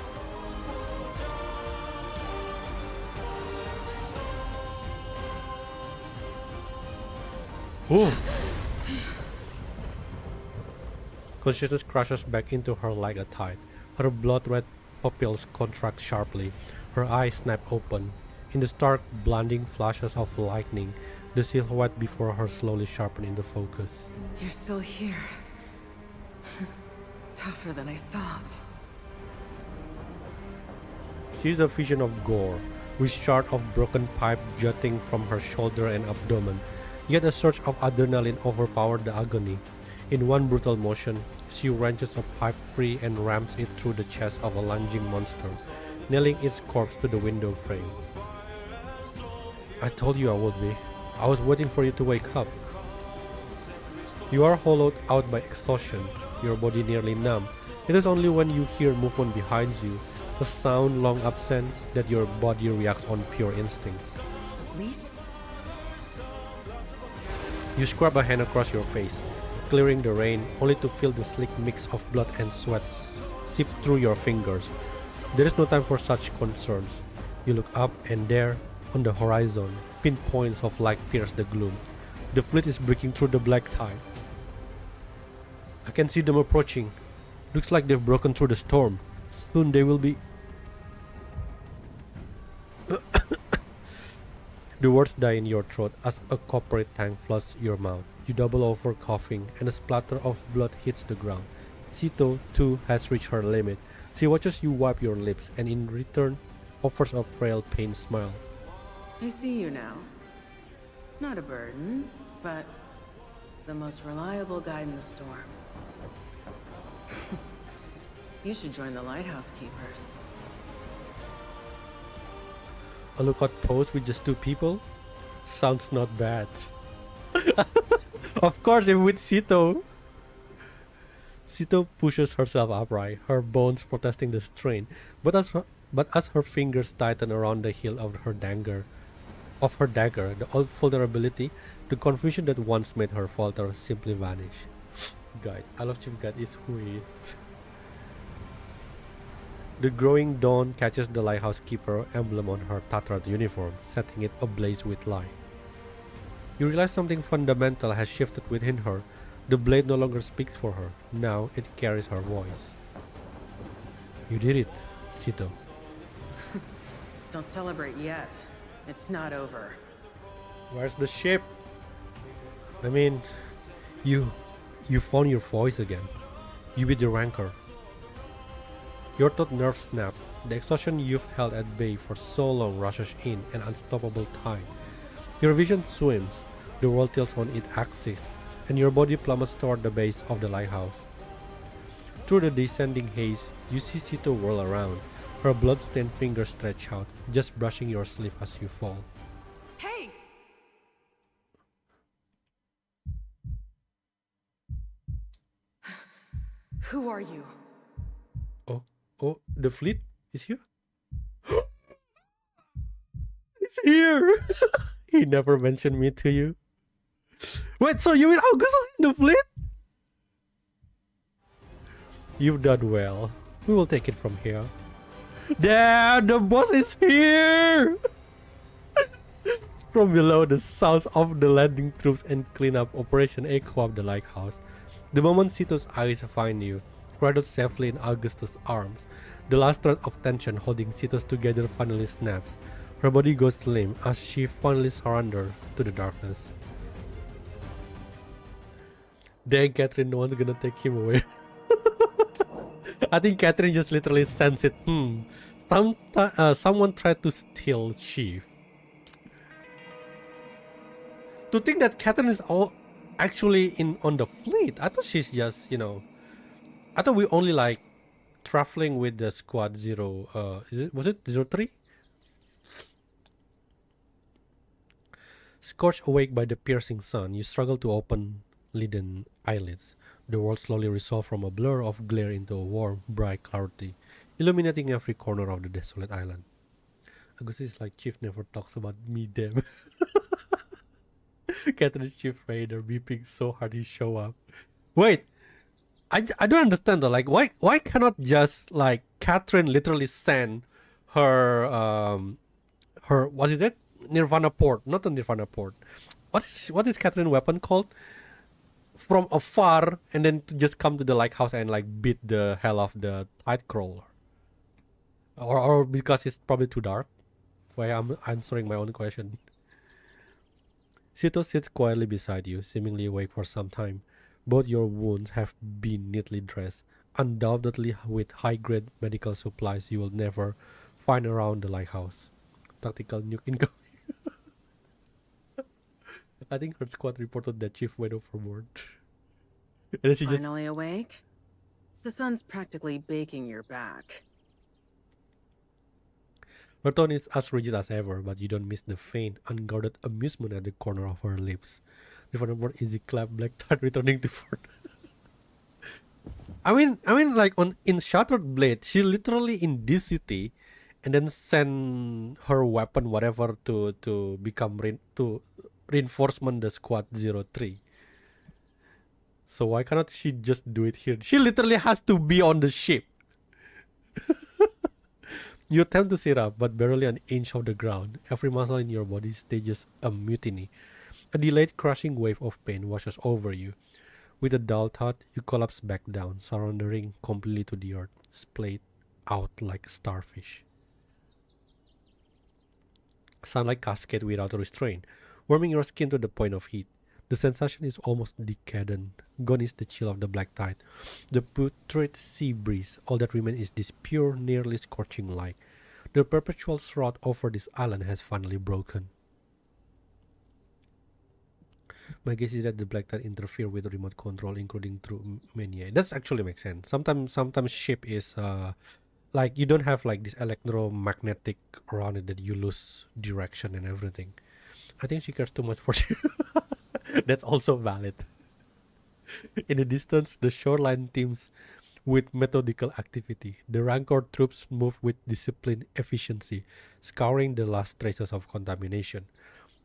Ooh. Consciousness crashes back into her like a tide. Her blood-red pupils contract sharply. Her eyes snap open. In the stark, blinding flashes of lightning, the silhouette before her slowly sharpens into focus. You're still here. Tougher than I thought. She is a vision of gore, with shards of broken pipe jutting from her shoulder and abdomen. Yet a surge of adrenaline overpowered the agony. In one brutal motion, she wrenches a pipe free and rams it through the chest of a lunging monster, nailing its corpse to the window frame. I told you I would be. I was waiting for you to wake up. You are hollowed out by exhaustion, your body nearly numb. It is only when you hear movement behind you, a sound long absent, that your body reacts on pure instinct. The fleet? You scrub a hand across your face, clearing the rain, only to feel the slick mix of blood and sweat seep through your fingers. There is no time for such concerns. You look up, and there, on the horizon, pinpoints of light pierce the gloom. The fleet is breaking through the black tide. I can see them approaching. Looks like they've broken through the storm. Soon they will be... The words die in your throat as a coppery tang floods your mouth. You double over coughing, and a splatter of blood hits the ground. Sito, too, has reached her limit. She watches you wipe your lips, and in return, offers a frail, pained smile. I see you now. Not a burden, but the most reliable guide in the storm. You should join the lighthouse keepers. A lookout post with just 2 people? Sounds not bad. Of course, if with Sito. Sito pushes herself upright, her bones protesting the strain, but as her fingers tighten around the hilt of her dagger, the old vulnerability, the confusion that once made her falter simply vanish. Guide, I love Chief Guide is who he is. The growing dawn catches the lighthouse keeper emblem on her tattered uniform, setting it ablaze with light. You realize something fundamental has shifted within her. The blade no longer speaks for her. Now it carries her voice. You did it, Sito. Don't celebrate yet. It's not over. Where's the ship? I mean, you found your voice again. You beat the rancor. Your taut nerves snap. The exhaustion you've held at bay for so long rushes in an unstoppable tide. Your vision swims. The world tilts on its axis, and your body plummets toward the base of the lighthouse. Through the descending haze, you see Sito whirl around. Her blood-stained fingers stretch out, just brushing your sleeve as you fall. Hey! Who are you? Oh, the fleet is here? It's here! He never mentioned me to you. Wait, so you mean August is in the fleet? You've done well. We will take it from here. Damn, the boss is here! From below, the sounds of the landing troops and cleanup operation echo up the lighthouse. The moment Sito's eyes find you, cradled safely in Augustus' arms, the last thread of tension holding Sito's together finally snaps. Her body goes limp as she finally surrenders to the darkness. Dang, Catherine, no one's gonna take him away. I think Catherine just literally sensed it. Someone tried to steal Chief. To think that Catherine is all actually on the fleet. I thought she's just, I thought we only like traveling with the squad 0. Was it 03? Scorched awake by the piercing sun, you struggle to open leaden eyelids. The world slowly resolves from a blur of glare into a warm, bright clarity, illuminating every corner of the desolate island. Augustus is like, Chief never talks about me, damn. Catherine's Chief Raider beeping so hard he show up. Wait, I don't understand though. Like, why cannot just like Catherine literally send her what is it? Nirvana port, not the Nirvana port. What is Catherine's weapon called? From afar, and then to just come to the lighthouse and like beat the hell off the tide crawler, or because it's probably too dark. Why I'm answering my own question. Sito sits quietly beside you, seemingly awake for some time. Both your wounds have been neatly dressed, undoubtedly with high-grade medical supplies you will never find around the lighthouse. Tactical nuke incoming. I think her squad reported that Chief went overboard. And then she Finally awake? The sun's practically baking your back. Her tone is as rigid as ever, but you don't miss the faint, unguarded amusement at the corner of her lips. The phone easy clap, black tide returning to fort. I mean, like in Shattered Blade, she literally in this city, and then send her weapon whatever to become to reinforcement the squad 03. So why cannot she just do it here? She literally has to be on the ship. You attempt to sit up, but barely an inch off the ground. Every muscle in your body stages a mutiny. A delayed crushing wave of pain washes over you. With a dull thud, you collapse back down, surrendering completely to the earth, splayed out like a starfish. Sunlight cascades without restraint, warming your skin to the point of heat. The sensation is almost decadent. Gone is the chill of the black tide, the putrid sea breeze. All that remains is this pure, nearly scorching light. The perpetual shroud over this island has finally broken. My guess is that the black tide interfere with remote control, including through mania. That actually makes sense. Sometimes ship is like you don't have like this electromagnetic around it that you lose direction and everything. I think she cares too much for you. That's also valid. In the distance, the shoreline teems with methodical activity. The Rancor troops move with disciplined efficiency, scouring the last traces of contamination.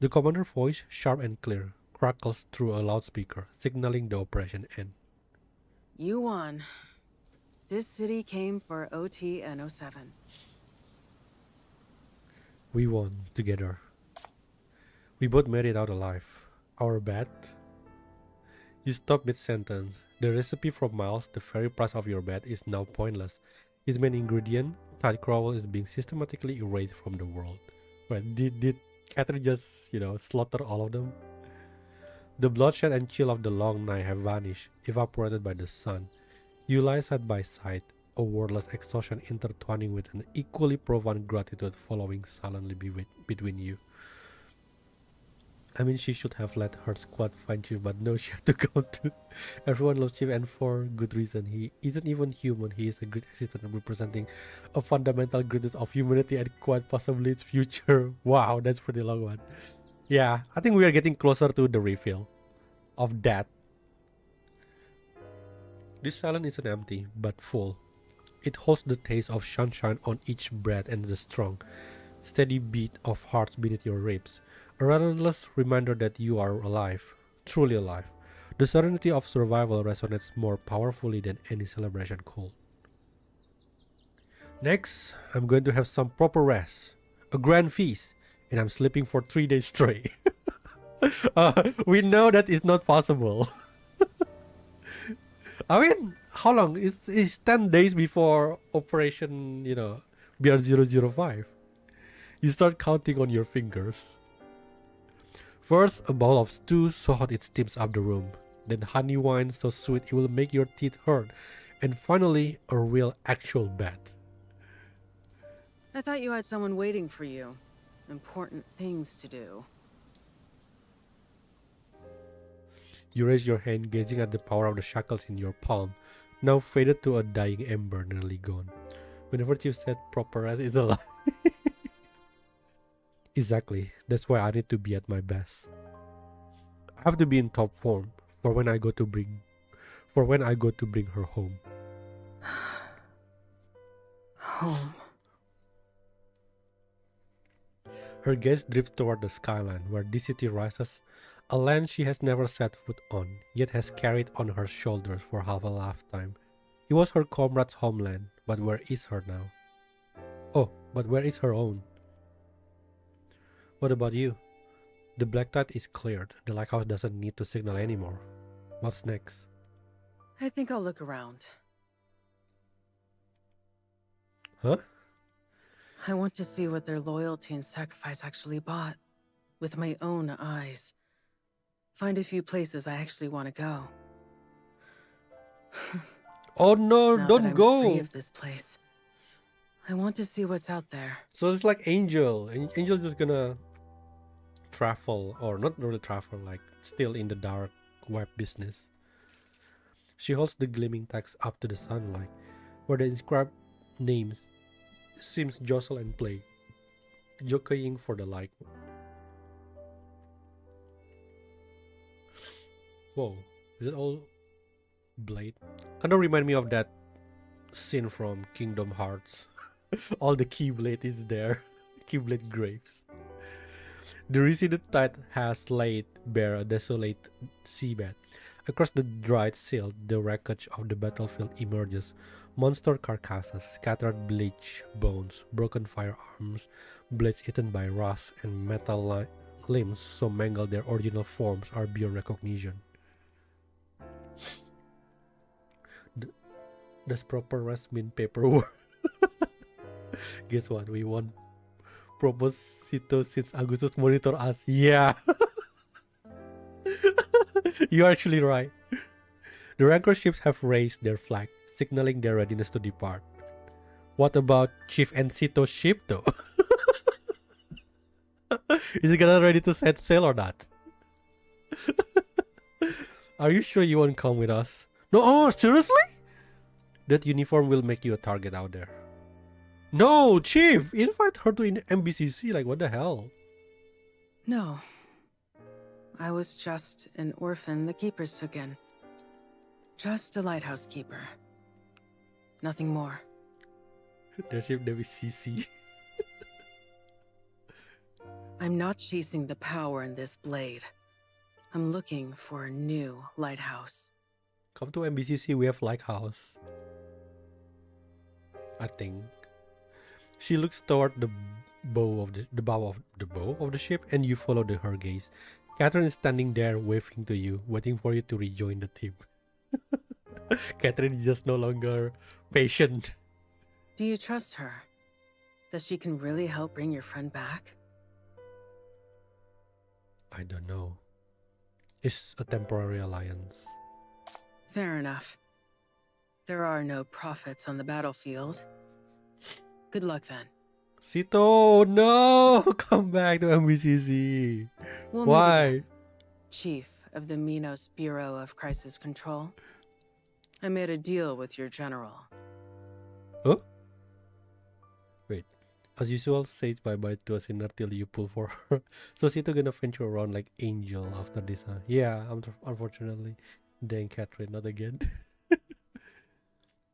The commander's voice, sharp and clear, crackles through a loudspeaker, signaling the operation end. You won. This city came for OT and 07. We won together. We both made it out alive. Our bet? You stop mid-sentence. The recipe from Miles, the very price of your bet, is now pointless. His main ingredient, tide crawl, is being systematically erased from the world. But did Catherine just, slaughter all of them? The bloodshed and chill of the long night have vanished, evaporated by the sun. You lie side by side, a wordless exhaustion intertwining with an equally profound gratitude following silently between you. I mean, she should have let her squad find Chief, but no, she had to go too. Everyone loves Chief, and for good reason. He isn't even human. He is a great assistant representing a fundamental greatness of humanity and quite possibly its future. Wow, that's pretty long one. Yeah, I think we are getting closer to the reveal of that. This silence isn't empty, but full. It holds the taste of sunshine on each breath and the strong, steady beat of hearts beneath your ribs. A relentless reminder that you are alive, truly alive. The serenity of survival resonates more powerfully than any celebration could. Next, I'm going to have some proper rest, a grand feast, and I'm sleeping for 3 days straight. We know that is not possible. I mean, how long? It's 10 days before Operation, BR005. You start counting on your fingers. First, a bowl of stew so hot it steams up the room. Then honey wine so sweet it will make your teeth hurt. And finally, a real actual bed. I thought you had someone waiting for you. Important things to do. You raise your hand, gazing at the power of the shackles in your palm, now faded to a dying ember nearly gone. Whenever you said proper rest is a lie. Exactly, that's why I need to be at my best. I have to be in top form for when I go to bring her home. Home. Her gaze drifts toward the skyline where this city rises, a land she has never set foot on, yet has carried on her shoulders for half a lifetime. It was her comrade's homeland, but where is her now? Oh, but where is her own? What about you? The black tide is cleared. The lighthouse doesn't need to signal anymore. What's next? I think I'll look around. Huh? I want to see what their loyalty and sacrifice actually bought, with my own eyes. Find a few places I actually want to go. Oh no, Now don't that I'm go! free of this place, I want to see what's out there. So it's like Angel. Angel's just gonna travel, or not really travel, like still in the dark web business. She holds the gleaming text up to the sunlight, where the inscribed names seems jostle and play, jockeying for the light. Whoa, is it all blade? Kind of remind me of that scene from Kingdom Hearts. All the Keyblade is there. Keyblade graves. The receded tide has laid bare a desolate seabed. Across the dried silt, the wreckage of the battlefield emerges. Monster carcasses, scattered bleached bones, broken firearms, blades eaten by rust, and metal limbs so mangled their original forms are beyond recognition. Does proper rest mean paperwork? Guess what? We won Proposito since Augustus monitor us. Yeah. You're actually right. The Rancor ships have raised their flag, signaling their readiness to depart. What about Chief and Sito's ship though? Is it gonna ready to set sail or not? Are you sure you won't come with us? No, oh, seriously? That uniform will make you a target out there. No, Chief! Invite her to MBCC, like what the hell? No. I was just an orphan the keepers took in. Just a lighthouse keeper. Nothing more. Their ship name is CC. I'm not chasing the power in this blade. I'm looking for a new lighthouse. Come to MBCC, we have lighthouse. I think. She looks toward the bow of the ship, and you follow her gaze. Catherine is standing there, waving to you, waiting for you to rejoin the team. Catherine is just no longer patient. Do you trust her? That she can really help bring your friend back? I don't know. It's a temporary alliance. Fair enough. There are no prophets on the battlefield. Good luck then. Sito, no! Come back to MBCC. We'll Why? meet again. Chief of the Minos Bureau of Crisis Control. I made a deal with your general. Huh? Wait. As usual, say bye-bye to a sinner till you pull for her. So Sito gonna venture around like Angel after this, huh? Yeah, unfortunately. Dang, Catherine, not again.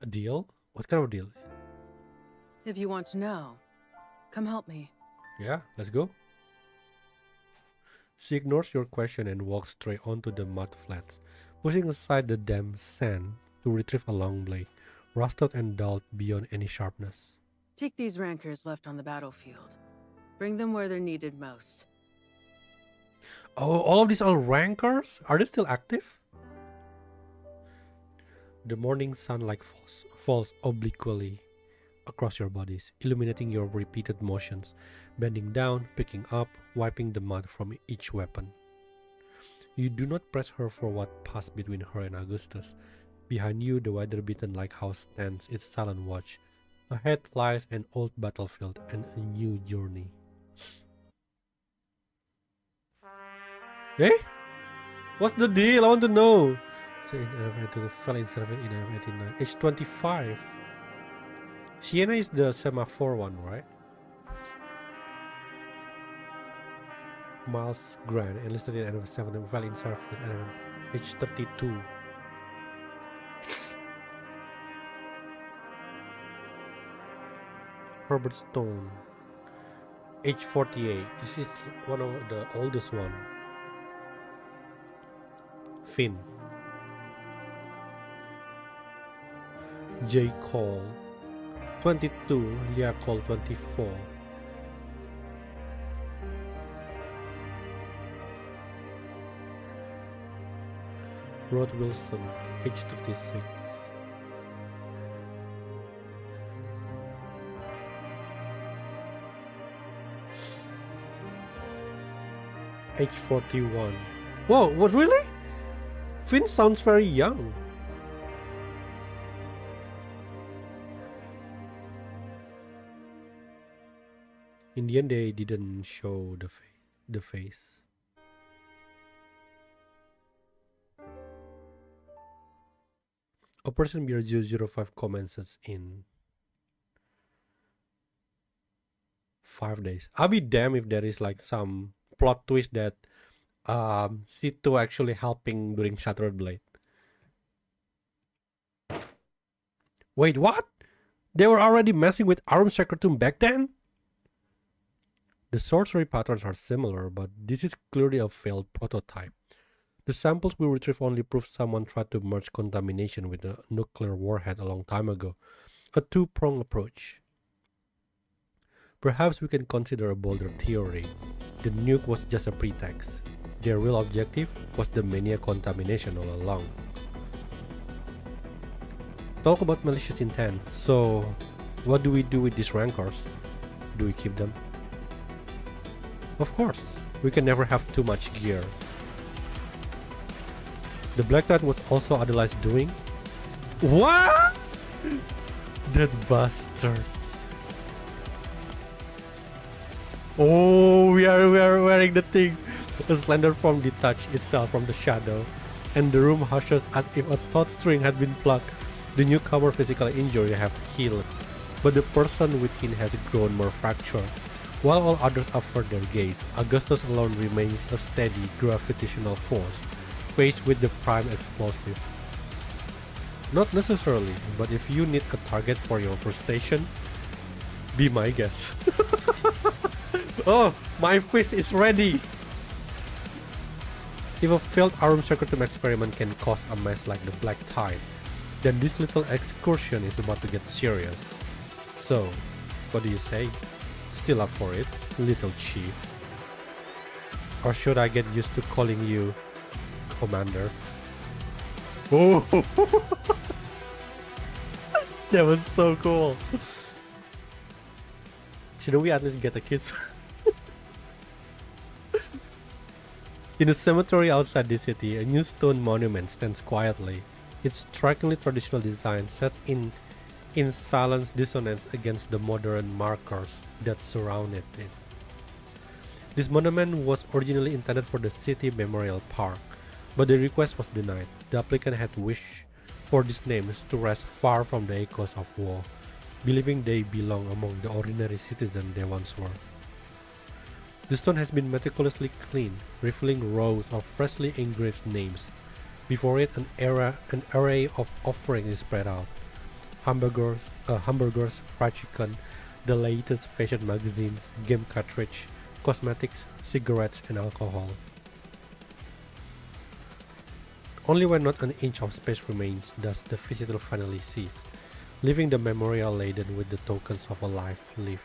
A deal? What kind of deal? If you want to know, come help me. Yeah, let's go. She ignores your question and walks straight onto the mud flats, pushing aside the damp sand to retrieve a long blade, rusted and dulled beyond any sharpness. Take these rankers left on the battlefield. Bring them where they're needed most. Oh, all of these are rankers? Are they still active? The morning sunlight falls obliquely across your bodies, illuminating your repeated motions, bending down, picking up, wiping the mud from each weapon. You do not press her for what passed between her and Augustus. Behind you, the weather-beaten lighthouse stands its silent watch. Ahead lies an old battlefield and a new journey. Hey? What's the deal? I want to know. So in elevator fell in service in 89. Age 25. Sienna is the semaphore one, right? Miles Grant enlisted in 7 and fell in service at age 32. Herbert Stone, age 48. This is one of the oldest one. Finn. J. Cole, 22. Leah Cole, 24. Rod Wilson, age 36. Age 41. Whoa, what, really? Finn sounds very young. In the end, they didn't show the face. Operation Beer 005 commences in 5 days. I'll be damned if there is like some plot twist that C2 actually helping during Shattered Blade. Wait, what? They were already messing with Arm Secretum back then? The sorcery patterns are similar, but this is clearly a failed prototype. The samples we retrieve only prove someone tried to merge contamination with a nuclear warhead a long time ago. A two-pronged approach. Perhaps we can consider a bolder theory. The nuke was just a pretext. Their real objective was the mania contamination all along. Talk about malicious intent. So, what do we do with these rancors? Do we keep them? Of course, we can never have too much gear. The Black Knight was also Adelaide's doing? What? That bastard. Oh, we are wearing the thing. A slender form detached itself from the shadow, and the room hushes as if a taut string had been plucked. The newcomer physical injury have healed, but the person within has grown more fractured. While all others avert their gaze, Augustus alone remains a steady gravitational force, faced with the prime explosive. Not necessarily, but if you need a target for your first station, be my guest. Oh, my fist is ready! If a failed Arm Secretum experiment can cause a mess like the Black Tide, then this little excursion is about to get serious. So, what do you say? Still up for it, little chief? Or should I get used to calling you Commander? Oh! That was so cool! Shouldn't we at least get a kiss? In a cemetery outside the city, a new stone monument stands quietly. Its strikingly traditional design sets in silence dissonance against the modern markers that surrounded it. This monument was originally intended for the city memorial park, but the request was denied. The applicant had wished for these names to rest far from the echoes of war, believing they belong among the ordinary citizens they once were. The stone has been meticulously cleaned, revealing rows of freshly engraved names. Before it, an array of offerings is spread out. hamburgers, fried chicken, the latest fashion magazines, game cartridge, cosmetics, cigarettes, and alcohol. Only when not an inch of space remains does the visitor finally cease, leaving the memorial laden with the tokens of a life lived.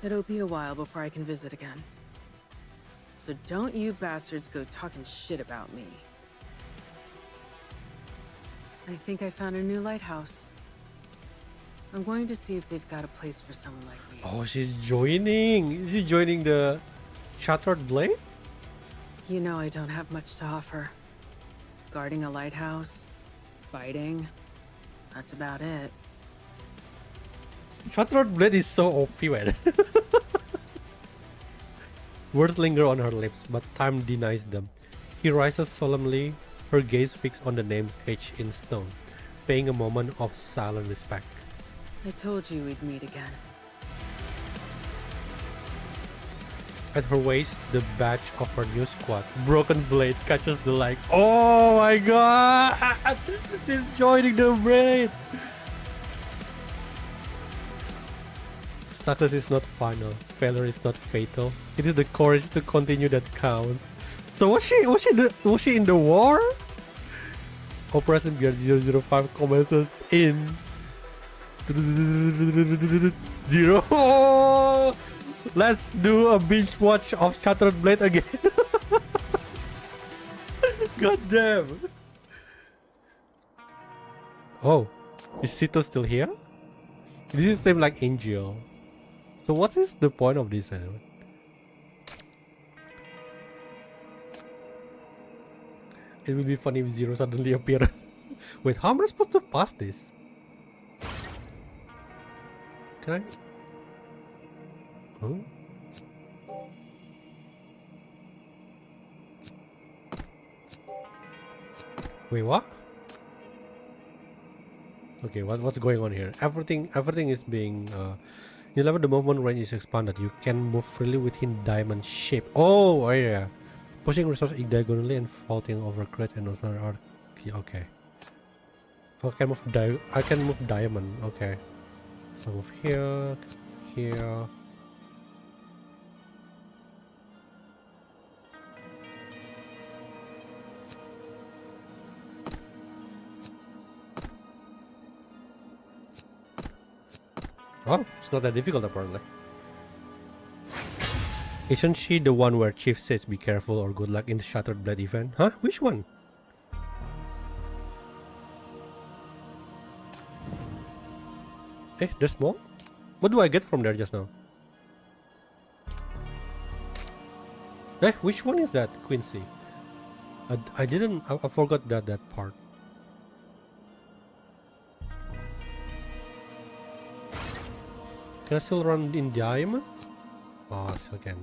It'll be a while before I can visit again. So don't you bastards go talking shit about me. I think I found a new lighthouse. I'm going to see if they've got a place for someone like me. Oh, she's joining! Is she joining the Shattered Blade? You know I don't have much to offer. Guarding a lighthouse, fighting, that's about it. Shattered Blade is so OP, man. Words linger on her lips, but time denies them. He rises solemnly, her gaze fixed on the names etched in stone, paying a moment of silent respect. I told you we'd meet again. At her waist, the badge of her new squad, Broken Blade, catches the light. Oh my god! She's joining the braid! Success is not final, failure is not fatal. It is the courage to continue that counts. So was she in the war? Operation Gear 005 commences in 0. Let's do a binge watch of Shattered Blade again. God damn. Oh, is Sito still here? This is same like Angel. So what is the point of this anyway? It will be funny if Zero suddenly appear. Wait, how am I supposed to pass this? Can I? Huh? Wait, what? Okay, what's going on here? Everything is being you level the movement range is expanded. You can move freely within diamond shape. Oh yeah. Pushing resources diagonally and vaulting over crates and other art. Okay. Oh, I can move diamond. Okay. So move here, here. Oh, it's not that difficult apparently. Isn't she the one where Chief says be careful or good luck in the Shattered Blade event? Huh? Which one? Eh, there's more? What do I get from there just now? Eh, which one is that, Quincy? I forgot that part. Can I still run in diamond? Oh, I still can.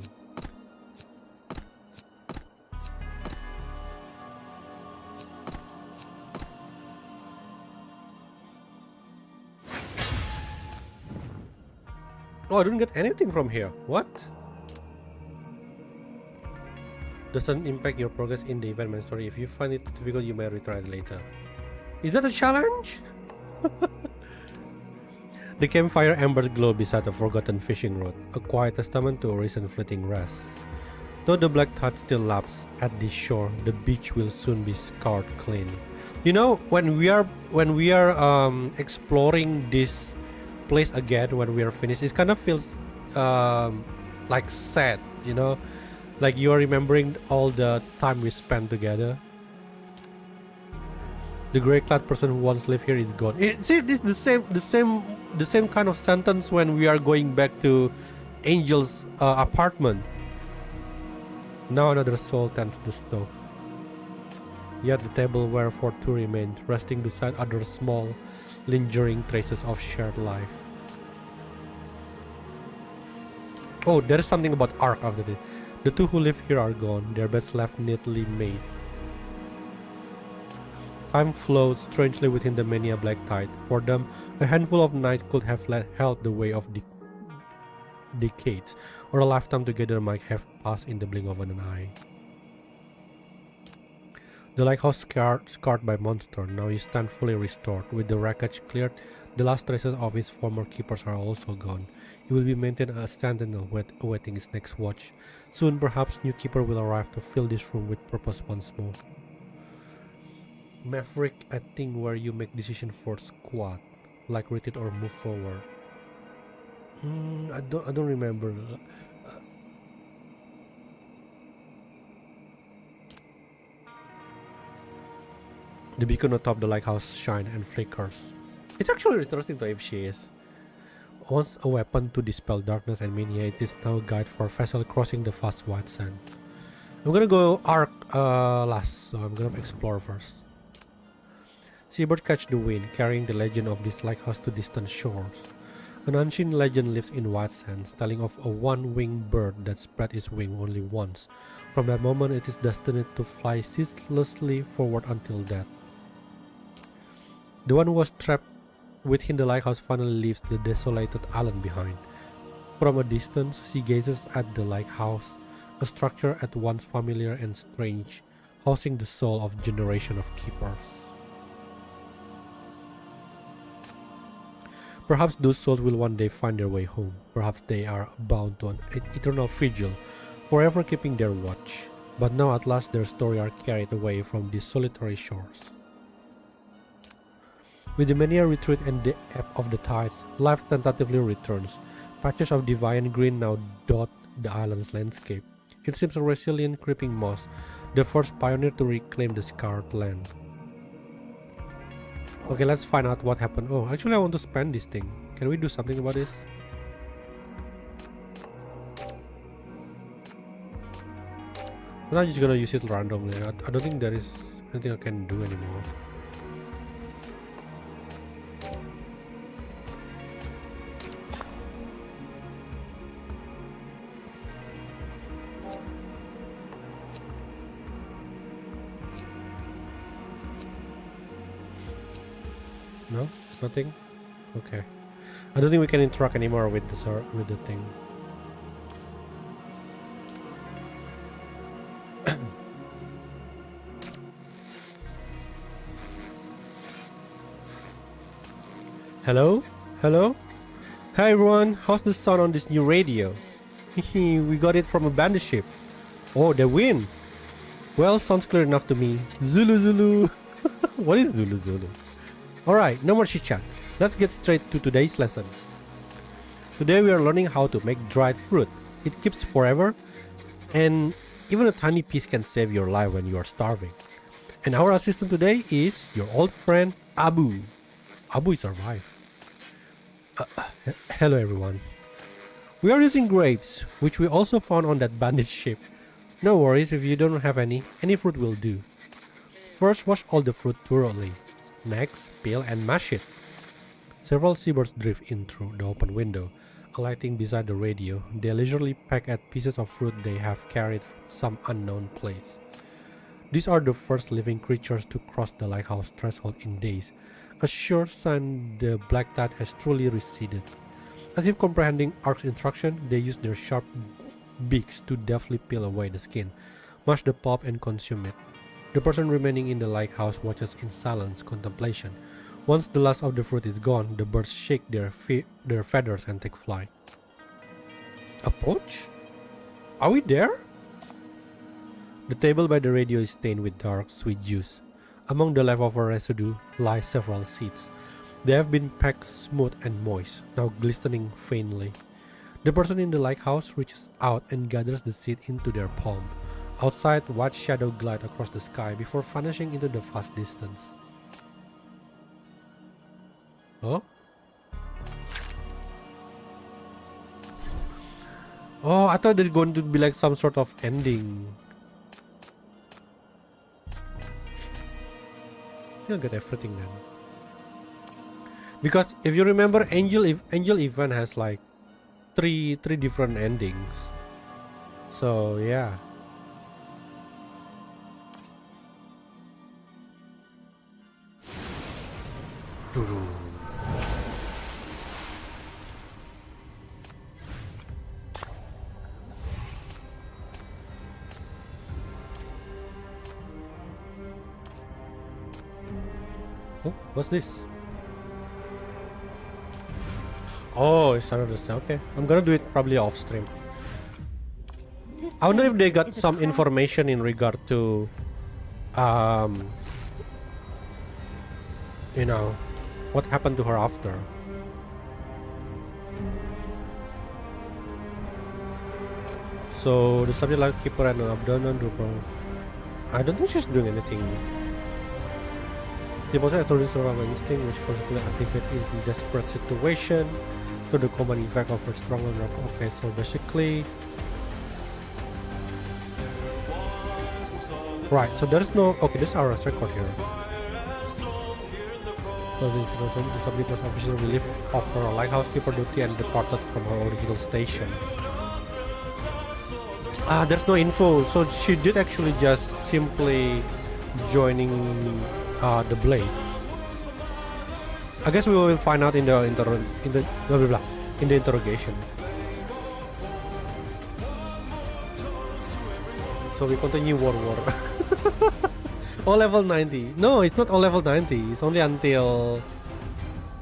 Oh, I didn't get anything from here. What? Doesn't impact your progress in the event main story. If you find it difficult, you may retry it later. Is that a challenge? The campfire embers glow beside a forgotten fishing rod, a quiet testament to a recent fleeting rest. Though the black tide still laps at the shore, the beach will soon be scoured clean. You know, when we are exploring this place again, when we are finished, it kind of feels like sad, you know, like you are remembering all the time we spent together. The gray-clad person who once lived here is gone. See, it's the same kind of sentence when we are going back to Angel's apartment. Now another soul tends the stove. Yet the table where for two remained, resting beside other small, lingering traces of shared life. Oh, there is something about Ark after this. The two who live here are gone, their beds left neatly made. Time flows strangely within the many a black tide. For them, a handful of nights could have held the way of decades, or a lifetime together might have passed in the blink of an eye. The lighthouse scarred by monster. Now you stand fully restored. With the wreckage cleared, the last traces of its former keepers are also gone. He will be maintained as a sentinel awaiting his next watch. Soon, perhaps, new keeper will arrive to fill this room with purpose once more. Maverick, I think where you make decision for squad, like retreat or move forward. I don't remember. The beacon atop the lighthouse shines and flickers. It's actually interesting to if she is. Once a weapon to dispel darkness and mania, it is now a guide for vessel crossing the vast white sand. I'm gonna go arc last, so I'm gonna explore first. Seabirds catch the wind, carrying the legend of this lighthouse to distant shores. An ancient legend lives in white sands, telling of a one-winged bird that spread its wing only once. From that moment, it is destined to fly ceaselessly forward until death. The one who was trapped within the lighthouse finally leaves the desolated island behind. From a distance, she gazes at the lighthouse, a structure at once familiar and strange, housing the soul of generation of keepers. Perhaps those souls will one day find their way home. Perhaps they are bound to an eternal vigil, forever keeping their watch. But now at last their story are carried away from these solitary shores. With the mania retreat and the ebb of the tides, life tentatively returns. Patches of deviant green now dot the island's landscape. It seems a resilient creeping moss, the first pioneer to reclaim the scarred land. Okay, let's find out what happened. Oh, actually I want to spend this thing. Can we do something about this? I'm not just gonna use it randomly. I don't think there is anything I can do anymore. No, nothing. Okay, I don't think we can interact anymore with the thing. Hello, hello. Hi everyone, how's the sound on this new radio? We got it from a bandit ship. Oh, they win. Well, sounds clear enough to me. Zulu Zulu. What is Zulu Zulu? Alright, no more chit chat. Let's get straight to today's lesson. Today we are learning how to make dried fruit. It keeps forever, and even a tiny piece can save your life when you are starving. And our assistant today is your old friend Abu. Abu is our wife. Hello everyone. We are using grapes, which we also found on that bandit ship. No worries if you don't have any fruit will do. First, wash all the fruit thoroughly. Next, peel and mash it. Several seabirds drift in through the open window, alighting beside the radio. They leisurely peck at pieces of fruit they have carried from some unknown place. These are the first living creatures to cross the lighthouse threshold in days, a sure sign the black tide has truly receded. As if comprehending Ark's instruction, they use their sharp beaks to deftly peel away the skin, mash the pulp and consume it. The person remaining in the lighthouse watches in silent contemplation. Once the last of the fruit is gone, the birds shake their feathers and take flight. Approach? Are we there? The table by the radio is stained with dark, sweet juice. Among the leftover residue lie several seeds. They have been packed smooth and moist, now glistening faintly. The person in the lighthouse reaches out and gathers the seed into their palm. Outside, white shadow glide across the sky before vanishing into the vast distance. Oh? Oh, I thought there's going to be like some sort of ending. I'll get everything then. Because if you remember, Angel Event has like three different endings. So yeah. Oh, what's this? Oh, it's another step. Okay, I'm gonna do it probably off stream. This I wonder if they thing got is a some trap. information in regard to, you know, what happened to her after. So the subject like keeper and an abdomen double. I don't think she's doing anything. The possess a survival instinct which consequently activates in desperate situation to the common effect of her stronger drop. Okay, so basically, right, so there's no, okay, this is our record here. So the subject was officially relieved of her lighthouse keeper duty and departed from her original station. There's no info, so she did actually just simply joining the blade. I guess we will find out in the interrogation. So we continue war. All level 90. No, it's not all level 90. It's only until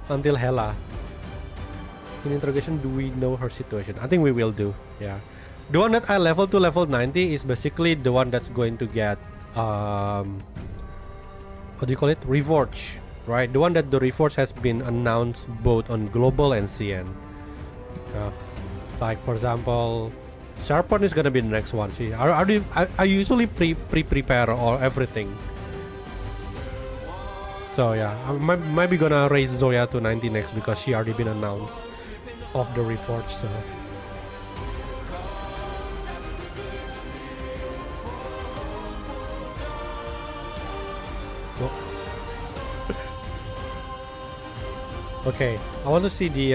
Hela. In interrogation, do we know her situation? I think we will do. Yeah. The one that I level to level 90 is basically the one that's going to get what do you call it? Reforge, right? The one that the Reforge has been announced both on global and CN. Like for example, Sharpen is gonna be the next one. See, I usually prepare or everything. So yeah, I might be gonna raise Zoya to 90 next because she already been announced of the Reforge. So. Okay, I want to see the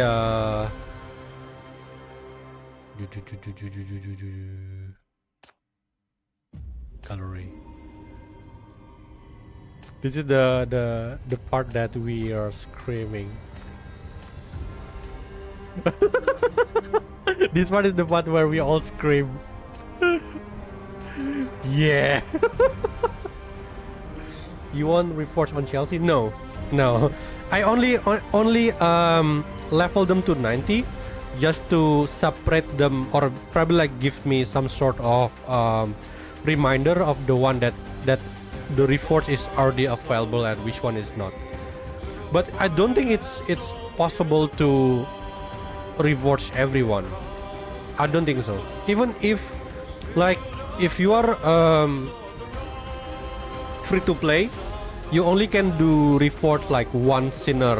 gallery. This is the part that we are screaming. This part is the part where we all scream. Yeah. You want Reforge on Chelsea? No. I only level them to 90 just to separate them, or probably like give me some sort of reminder of the one that the Reforge is already available and which one is not. But I don't think it's possible to Reforge everyone. I don't think so. Even if you are free to play, you only can do Reforge like one sinner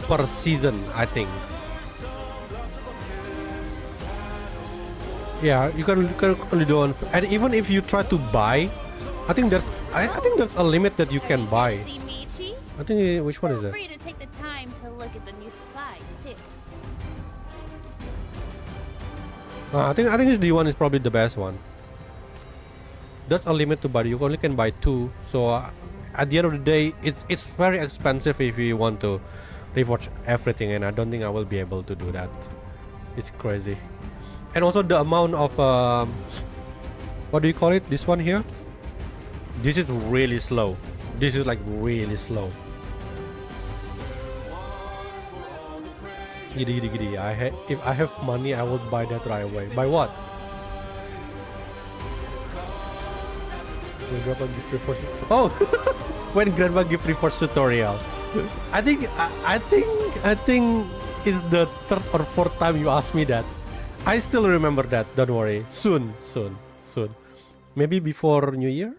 per season, I think. Yeah, you can only do one, and even if you try to buy, I think there's a limit that you can buy. I think which one is it? Feel free to take the time to look at the new supplies too. I think this D1 is probably the best one. There's a limit to buy. You only can buy 2, so at the end of the day, it's very expensive if you want to Reforge everything, and I don't think I will be able to do that. It's crazy. And also the amount of what do you call it? This one here. This is really slow. This is like really slow. Giddy. If I have money, I would buy that right away. Buy what? When Grandma give Reforge. Oh, when Grandma give Reforge tutorial. I think it's the third or fourth time you asked me that. I still remember that. Don't worry. Soon. Maybe before New Year.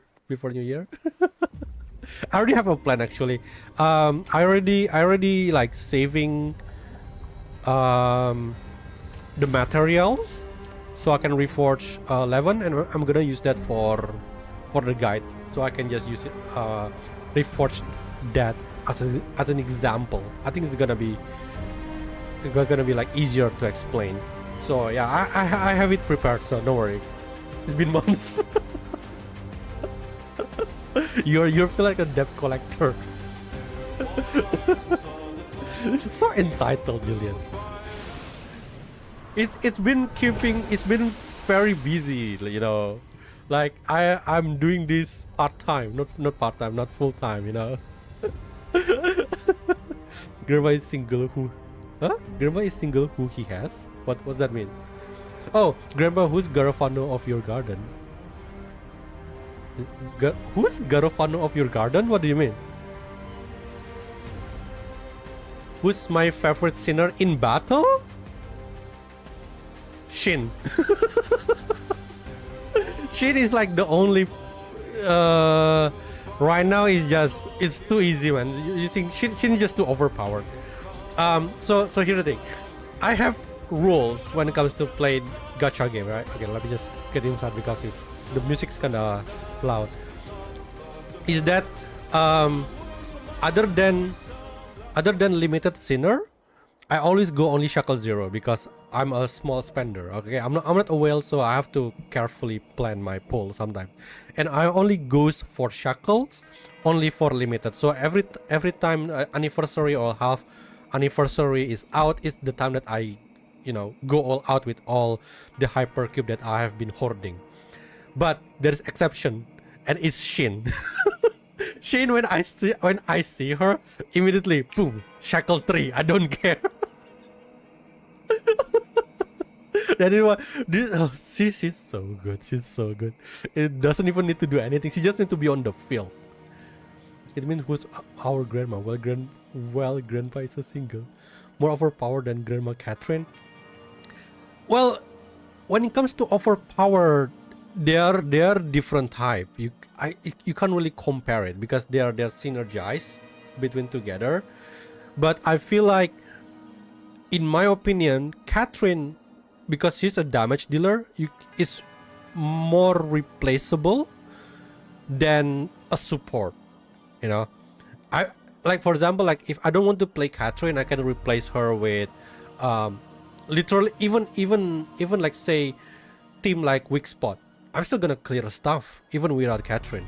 I already have a plan actually. I already like saving the materials so I can Reforge 11, and I'm gonna use that for the guide, so I can just use it Reforge that as an example. I think it's gonna be like easier to explain. So yeah, I have it prepared, so don't worry. It's been months. you feel like a debt collector. So entitled, Julian. It's been very busy, you know. Like I'm doing this part time, not part time, not full time, you know. Grandma is single who... Huh? Grandma is single who he has? What does that mean? Oh, Grandma, who's Garofano of your garden? Who's Garofano of your garden? What do you mean? Who's my favorite sinner in battle? Shin. Shin is like the only... right now is just... It's too easy, man. You think Shin is just too overpowered. So here's the thing. I have rules when it comes to play gacha game, right? Okay, let me just get inside because the music's kinda loud. Is that other than limited sinner, I always go only shackle 0 because I'm a small spender. Okay, I'm not a whale, so I have to carefully plan my pull sometimes. And I only goes for shackles, only for limited. So every time anniversary or half anniversary is out, is the time that I, go all out with all the hypercube that I have been hoarding. But there's exception, and it's Shin. Shin, when I see her, immediately boom, shackle 3. I don't care. That is what. She's so good. She's so good. It doesn't even need to do anything. She just needs to be on the field. It means who's our grandma? Well, grandpa is a single, more overpowered than Grandma Catherine. Well, when it comes to overpowered, they are different type. You can't really compare it because they're synergized between together. But I feel like, in my opinion, Catherine, because she's a damage dealer, is more replaceable than a support. I like, for example, like if I don't want to play Catherine, I can replace her with literally even like say team like weak spot. I'm still gonna clear stuff even without Catherine.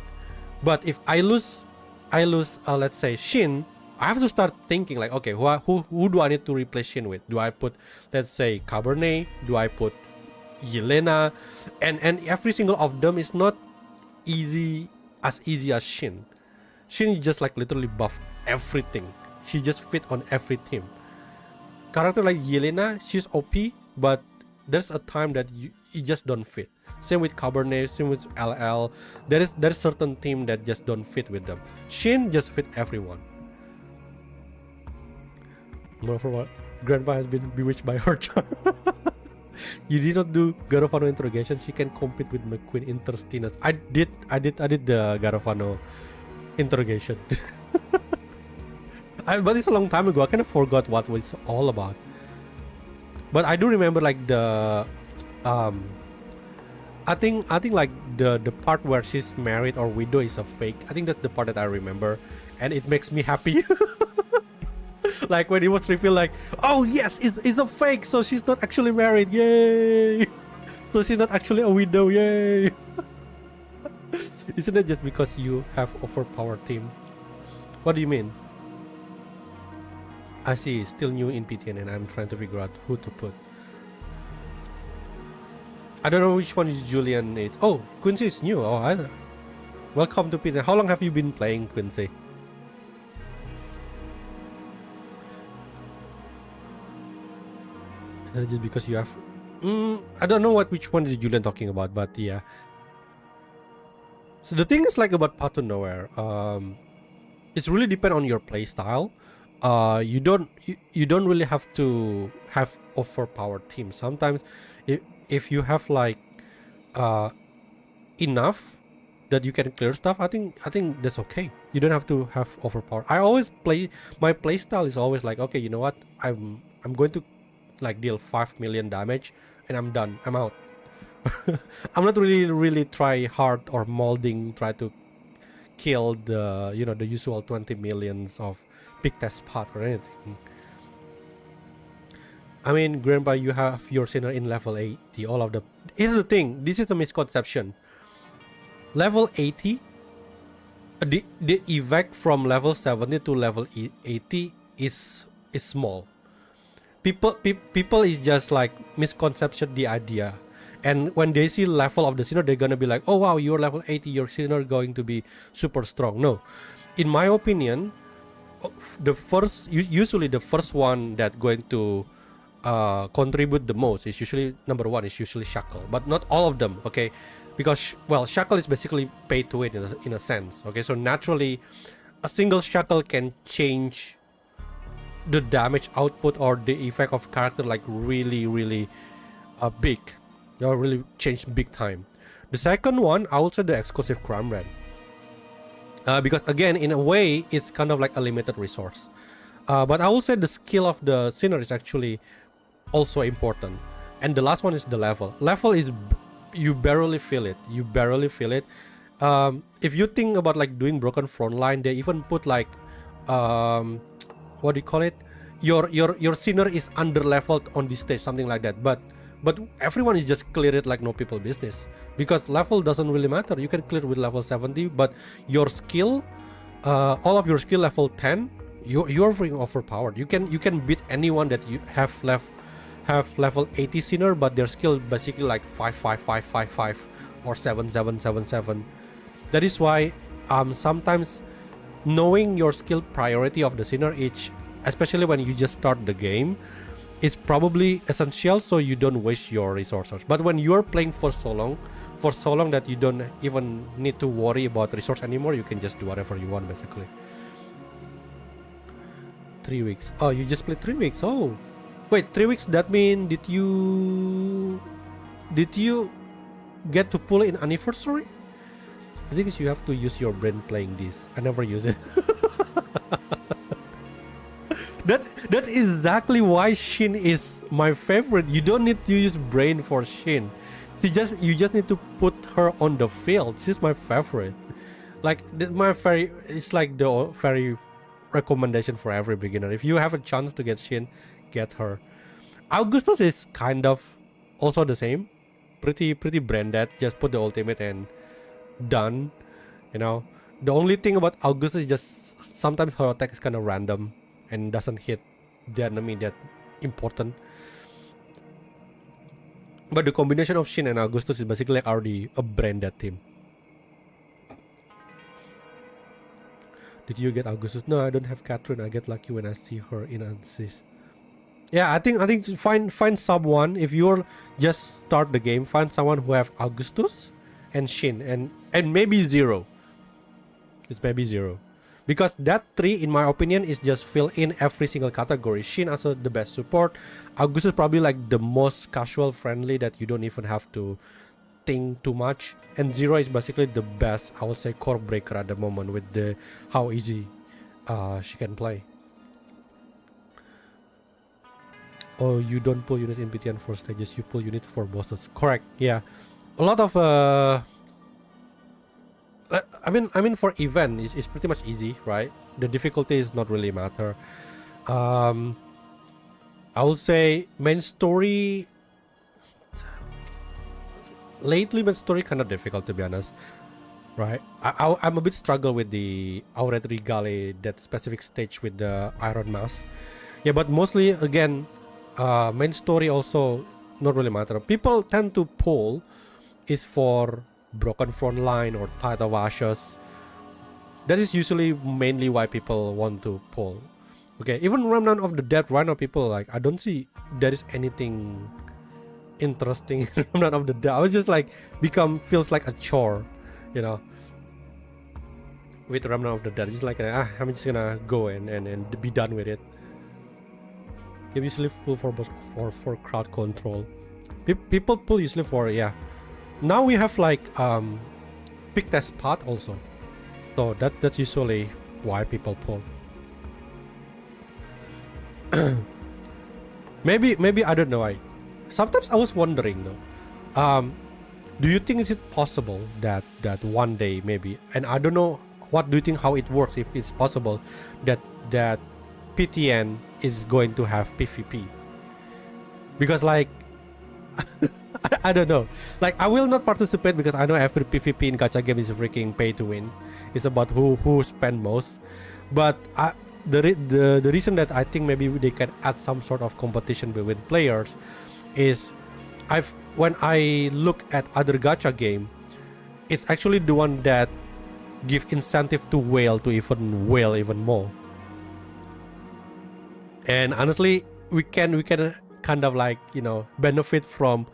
But if I lose let's say Shin, I have to start thinking like, okay, who do I need to replace Shin with? Do I put, let's say, Cabernet? Do I put Yelena? And every single of them is not easy as Shin. Shin is just like literally buff everything. She just fit on every team. Character like Yelena, she's OP, but there's a time that you just don't fit. Same with Cabernet, same with LL. There's certain team that just don't fit with them. Shin just fit everyone. Moreover, Grandpa has been bewitched by her charm. You did not do Garofano interrogation. She can compete with McQueen Interstinus. I did the Garofano interrogation. But it's a long time ago. I kind of forgot what it was all about. But I do remember like the I think like the part where she's married or widow is a fake. I think that's the part that I remember, and it makes me happy. Like when it was revealed, like, oh yes, it's a fake, so she's not actually married, yay! So she's not actually a widow, yay! Isn't it just because you have overpowered team? What do you mean? I see, still new in PTN and I'm trying to figure out who to put. I don't know which one is Julian. Oh, Quincy is new. Oh, welcome to PTN. How long have you been playing, Quincy? Just because you have... I don't know which one is Julian talking about, but yeah. So the thing is like about Path to Nowhere. It's really depend on your play style. You don't really have to have overpowered teams. Sometimes if you have like enough that you can clear stuff, I think that's okay. You don't have to have overpowered. I always my play style is always like, okay, you know what, I'm going to like deal 5 million damage and I'm done, I'm out. I'm not really try hard or try to kill the the usual 20 millions of big test spot or anything. I mean, Grandpa, you have your sinner in level 80, all of the... Here's the thing, this is a misconception. Level 80, the evac from level 70 to level 80 is small. People is just like misconception the idea. And when they see level of the sinner, they're gonna be like, oh wow, you're level 80, your sinner going to be super strong. No. In my opinion, usually the first one that going to contribute the most is usually number one is usually Shackle, but not all of them, okay? Because well, Shackle is basically pay to win in a sense, okay? So naturally, a single Shackle can change the damage output or the effect of character like really big. They'll really change big time. The second one, I would say the exclusive crime rate. Because again, in a way, it's kind of like a limited resource. But I will say the skill of the sinner is actually also important. And the last one is the level. Level is, you barely feel it. You barely feel it. If you think about like doing broken front line, they even put like, what do you call it? Your sinner is under leveled on this stage, something like that. But everyone is just clear it like no people business, because level doesn't really matter. You can clear with level 70, but your skill, all of your skill level 10, you're freaking overpowered. You can beat anyone that you have level 80 sinner, but their skill basically like 55555 or 7777. That is why sometimes knowing your skill priority of the sinner each, especially when you just start the game, is probably essential so you don't waste your resources. But when you're playing for so long that you don't even need to worry about resource anymore, you can just do whatever you want basically. 3 weeks. Oh, you just played 3 weeks. Oh, wait, 3 weeks. That mean did you get to pull in anniversary? The thing is, you have to use your brain playing this. I never use it. That's exactly why Shin is my favorite. You don't need to use brain for Shin. You just need to put her on the field. She's my favorite. Like it's like the very recommendation for every beginner. If you have a chance to get Shin, get her. Augustus is kind of also the same. Pretty branded. Just put the ultimate and done. You know. The only thing about Augustus is just sometimes her attack is kind of random and doesn't hit the enemy that important. But the combination of Shin and Augustus is basically like already a branded team. Did you get Augustus? No, I don't have Catherine. I get lucky when I see her in Ansys. Yeah, I think find someone. If you're just start the game, find someone who have Augustus and Shin and maybe Zero. It's maybe Zero. Because that 3, in my opinion, is just fill in every single category. Shin also the best support. Augustus probably like the most casual friendly that you don't even have to think too much. And Zero is basically the best, I would say, core breaker at the moment with the how easy she can play. Oh, you don't pull units in PTN for stages, you pull units for bosses. Correct, yeah. A lot of I mean for event it's pretty much easy, right? The difficulty is not really matter. I would say main story lately, main story kind of difficult to be honest, right? I'm a bit struggle with the Auret Regale, that specific stage with the Iron Mask. Yeah, but mostly again, main story also not really matter. People tend to pull is for Broken Front Line or Tide of Ashes. That is usually mainly why people want to pull. Okay, even Remnant of the Dead right now, people like, I don't see there is anything interesting in Remnant of the Dead. I was just like feels like a chore, you know, with Remnant of the Dead. Just like I'm just gonna go and be done with it. You usually pull for crowd control. People pull usually for, yeah. Now we have like pick that spot also, so that's usually why people pull. maybe I don't know. Sometimes I was wondering though, do you think is it possible that one day maybe, and I don't know, what do you think how it works, if it's possible that PTN is going to have PvP? Because like I don't know, like I will not participate because I know every PvP in gacha game is freaking pay to win. It's about who spend most. But the reason that I think maybe they can add some sort of competition between players is when I look at other gacha game, it's actually the one that give incentive to whale to even more. And honestly, we can kind of like, you know, benefit from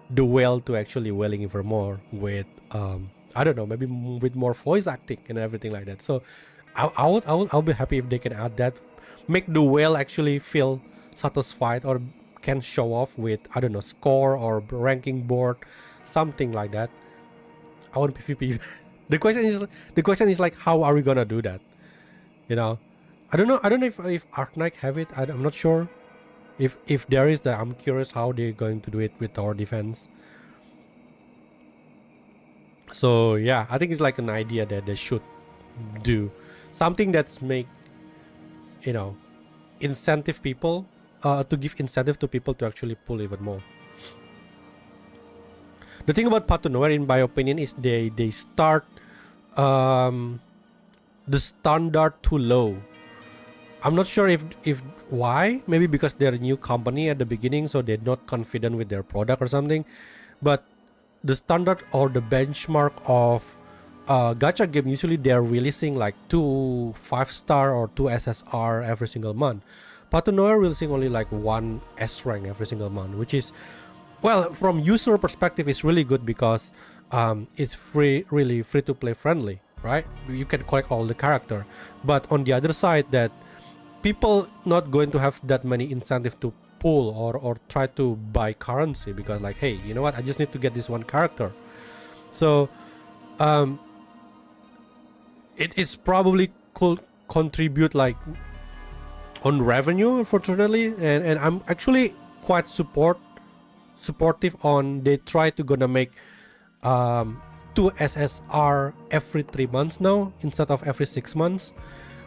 the whale to actually whaling even more with I don't know, maybe with more voice acting and everything like that. So I'll be happy if they can add that, make the whale actually feel satisfied or can show off with, I don't know, score or ranking board, something like that. I want PvP. the question is like, how are we gonna do that? You know, I don't know if Arknight have it. I'm not sure. If there is that, I'm curious how they're going to do it with our defense. So yeah, I think it's like an idea that they should do something that's make, you know, incentive people to give incentive to people to actually pull even more. The thing about Path to Nowhere, in my opinion, is they start the standard too low. I'm not sure if why. Maybe because they're a new company at the beginning, so they're not confident with their product or something. But the standard or the benchmark of gacha game, usually they're releasing like 2 5-star or 2 SSR every single month. Path to Nowhere releasing only like 1 S rank every single month, which is, well, from user perspective, it's really good because it's really free to play friendly, right? You can collect all the character. But on the other side, that people not going to have that many incentive to pull or try to buy currency, because like, hey, you know what, I just need to get this one character. So it is probably could contribute like on revenue, unfortunately, and I'm actually quite supportive on they try to gonna make 2 SSR every 3 months now instead of every 6 months.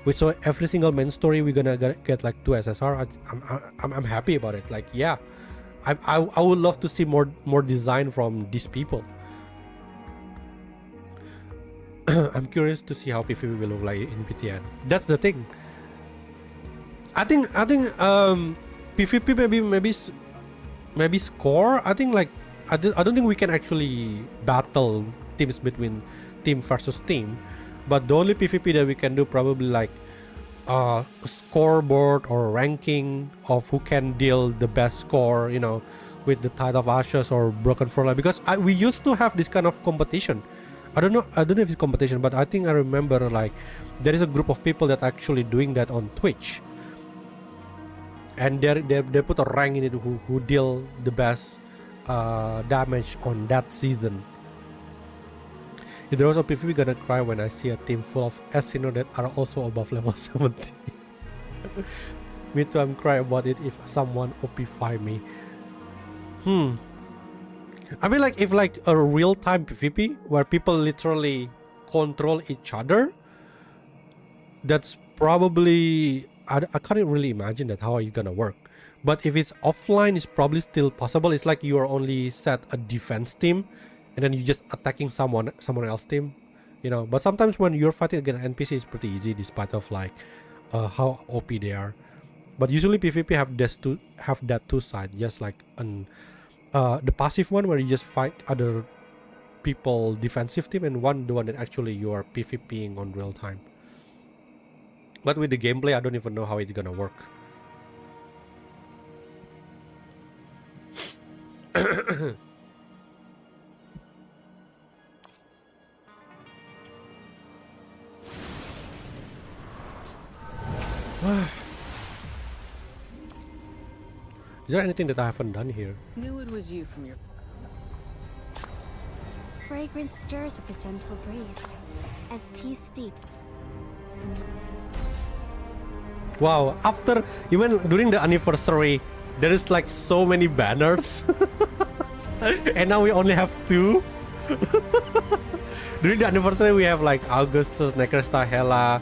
Which, so every single main story we're gonna get like 2 SSR. I'm happy about it. Like, yeah, I would love to see more design from these people. I'm curious to see how PvP will look like in PTN. That's the thing. I think PvP maybe score. I think like I don't think we can actually battle teams between team versus team. But the only PvP that we can do probably like a scoreboard or ranking of who can deal the best score, you know, with the Tide of Ashes or Broken for Life. Because we used to have this kind of competition. I don't know if it's competition, but I think I remember like there is a group of people that actually doing that on Twitch. And they put a rank in it who deal the best damage on that season. If there was a PvP, gonna cry when I see a team full of Asino that are also above level 70. Me too, I'm crying about it if someone OP5 me. I mean, like, if like a real-time PvP where people literally control each other, that's probably, I can't really imagine that, how are you gonna work. But if it's offline, it's probably still possible. It's like you are only set a defense team and then you just attacking someone else's team, you know. But sometimes when you're fighting against NPC, it's pretty easy despite of like how OP they are. But usually PvP have that two sides, just like the passive one where you just fight other people defensive team, and the one that actually you are PvPing on real time. But with the gameplay, I don't even know how it's gonna work. Is there anything that I haven't done here? Knew it was you from your... Fragrance stirs with a gentle breeze as tea steeps. Wow, after, even during the anniversary, there is like so many banners. And now we only have 2. During the anniversary, we have like Augustus, Necresta, Hela,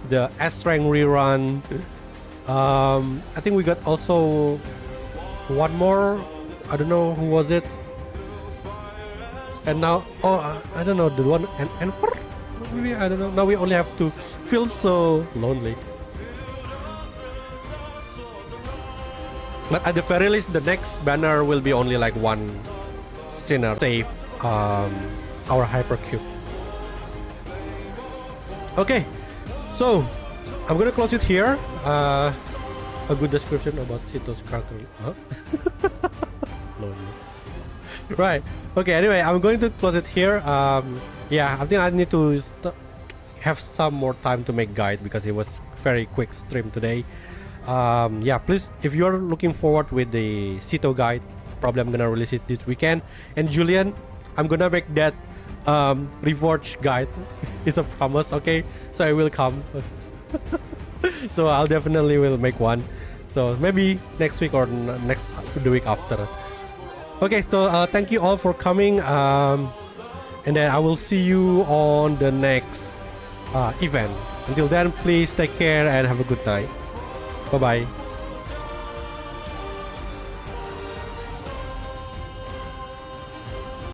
the S-Rank rerun. I think we got also one more. I don't know who was it. And now, I don't know, the one, Emperor? Maybe, I don't know. Now we only have 2. Feels so lonely. But at the very least, the next banner will be only like 1 sinner save our hypercube. Okay, so I'm gonna close it here. a good description about Sito's character. Huh? Lonely. Right. Okay. Anyway, I'm going to close it here. Yeah, I think I need to have some more time to make guide because it was very quick stream today. Yeah, please, if you're looking forward with the Sito guide, probably I'm gonna release it this weekend. And Julian, I'm gonna make that Reforged guide. It's a promise, okay? So I will come. So I'll definitely will make one. So maybe next week or the week after. Okay, so thank you all for coming. And then I will see you on the next event. Until then, please take care and have a good night. Bye bye.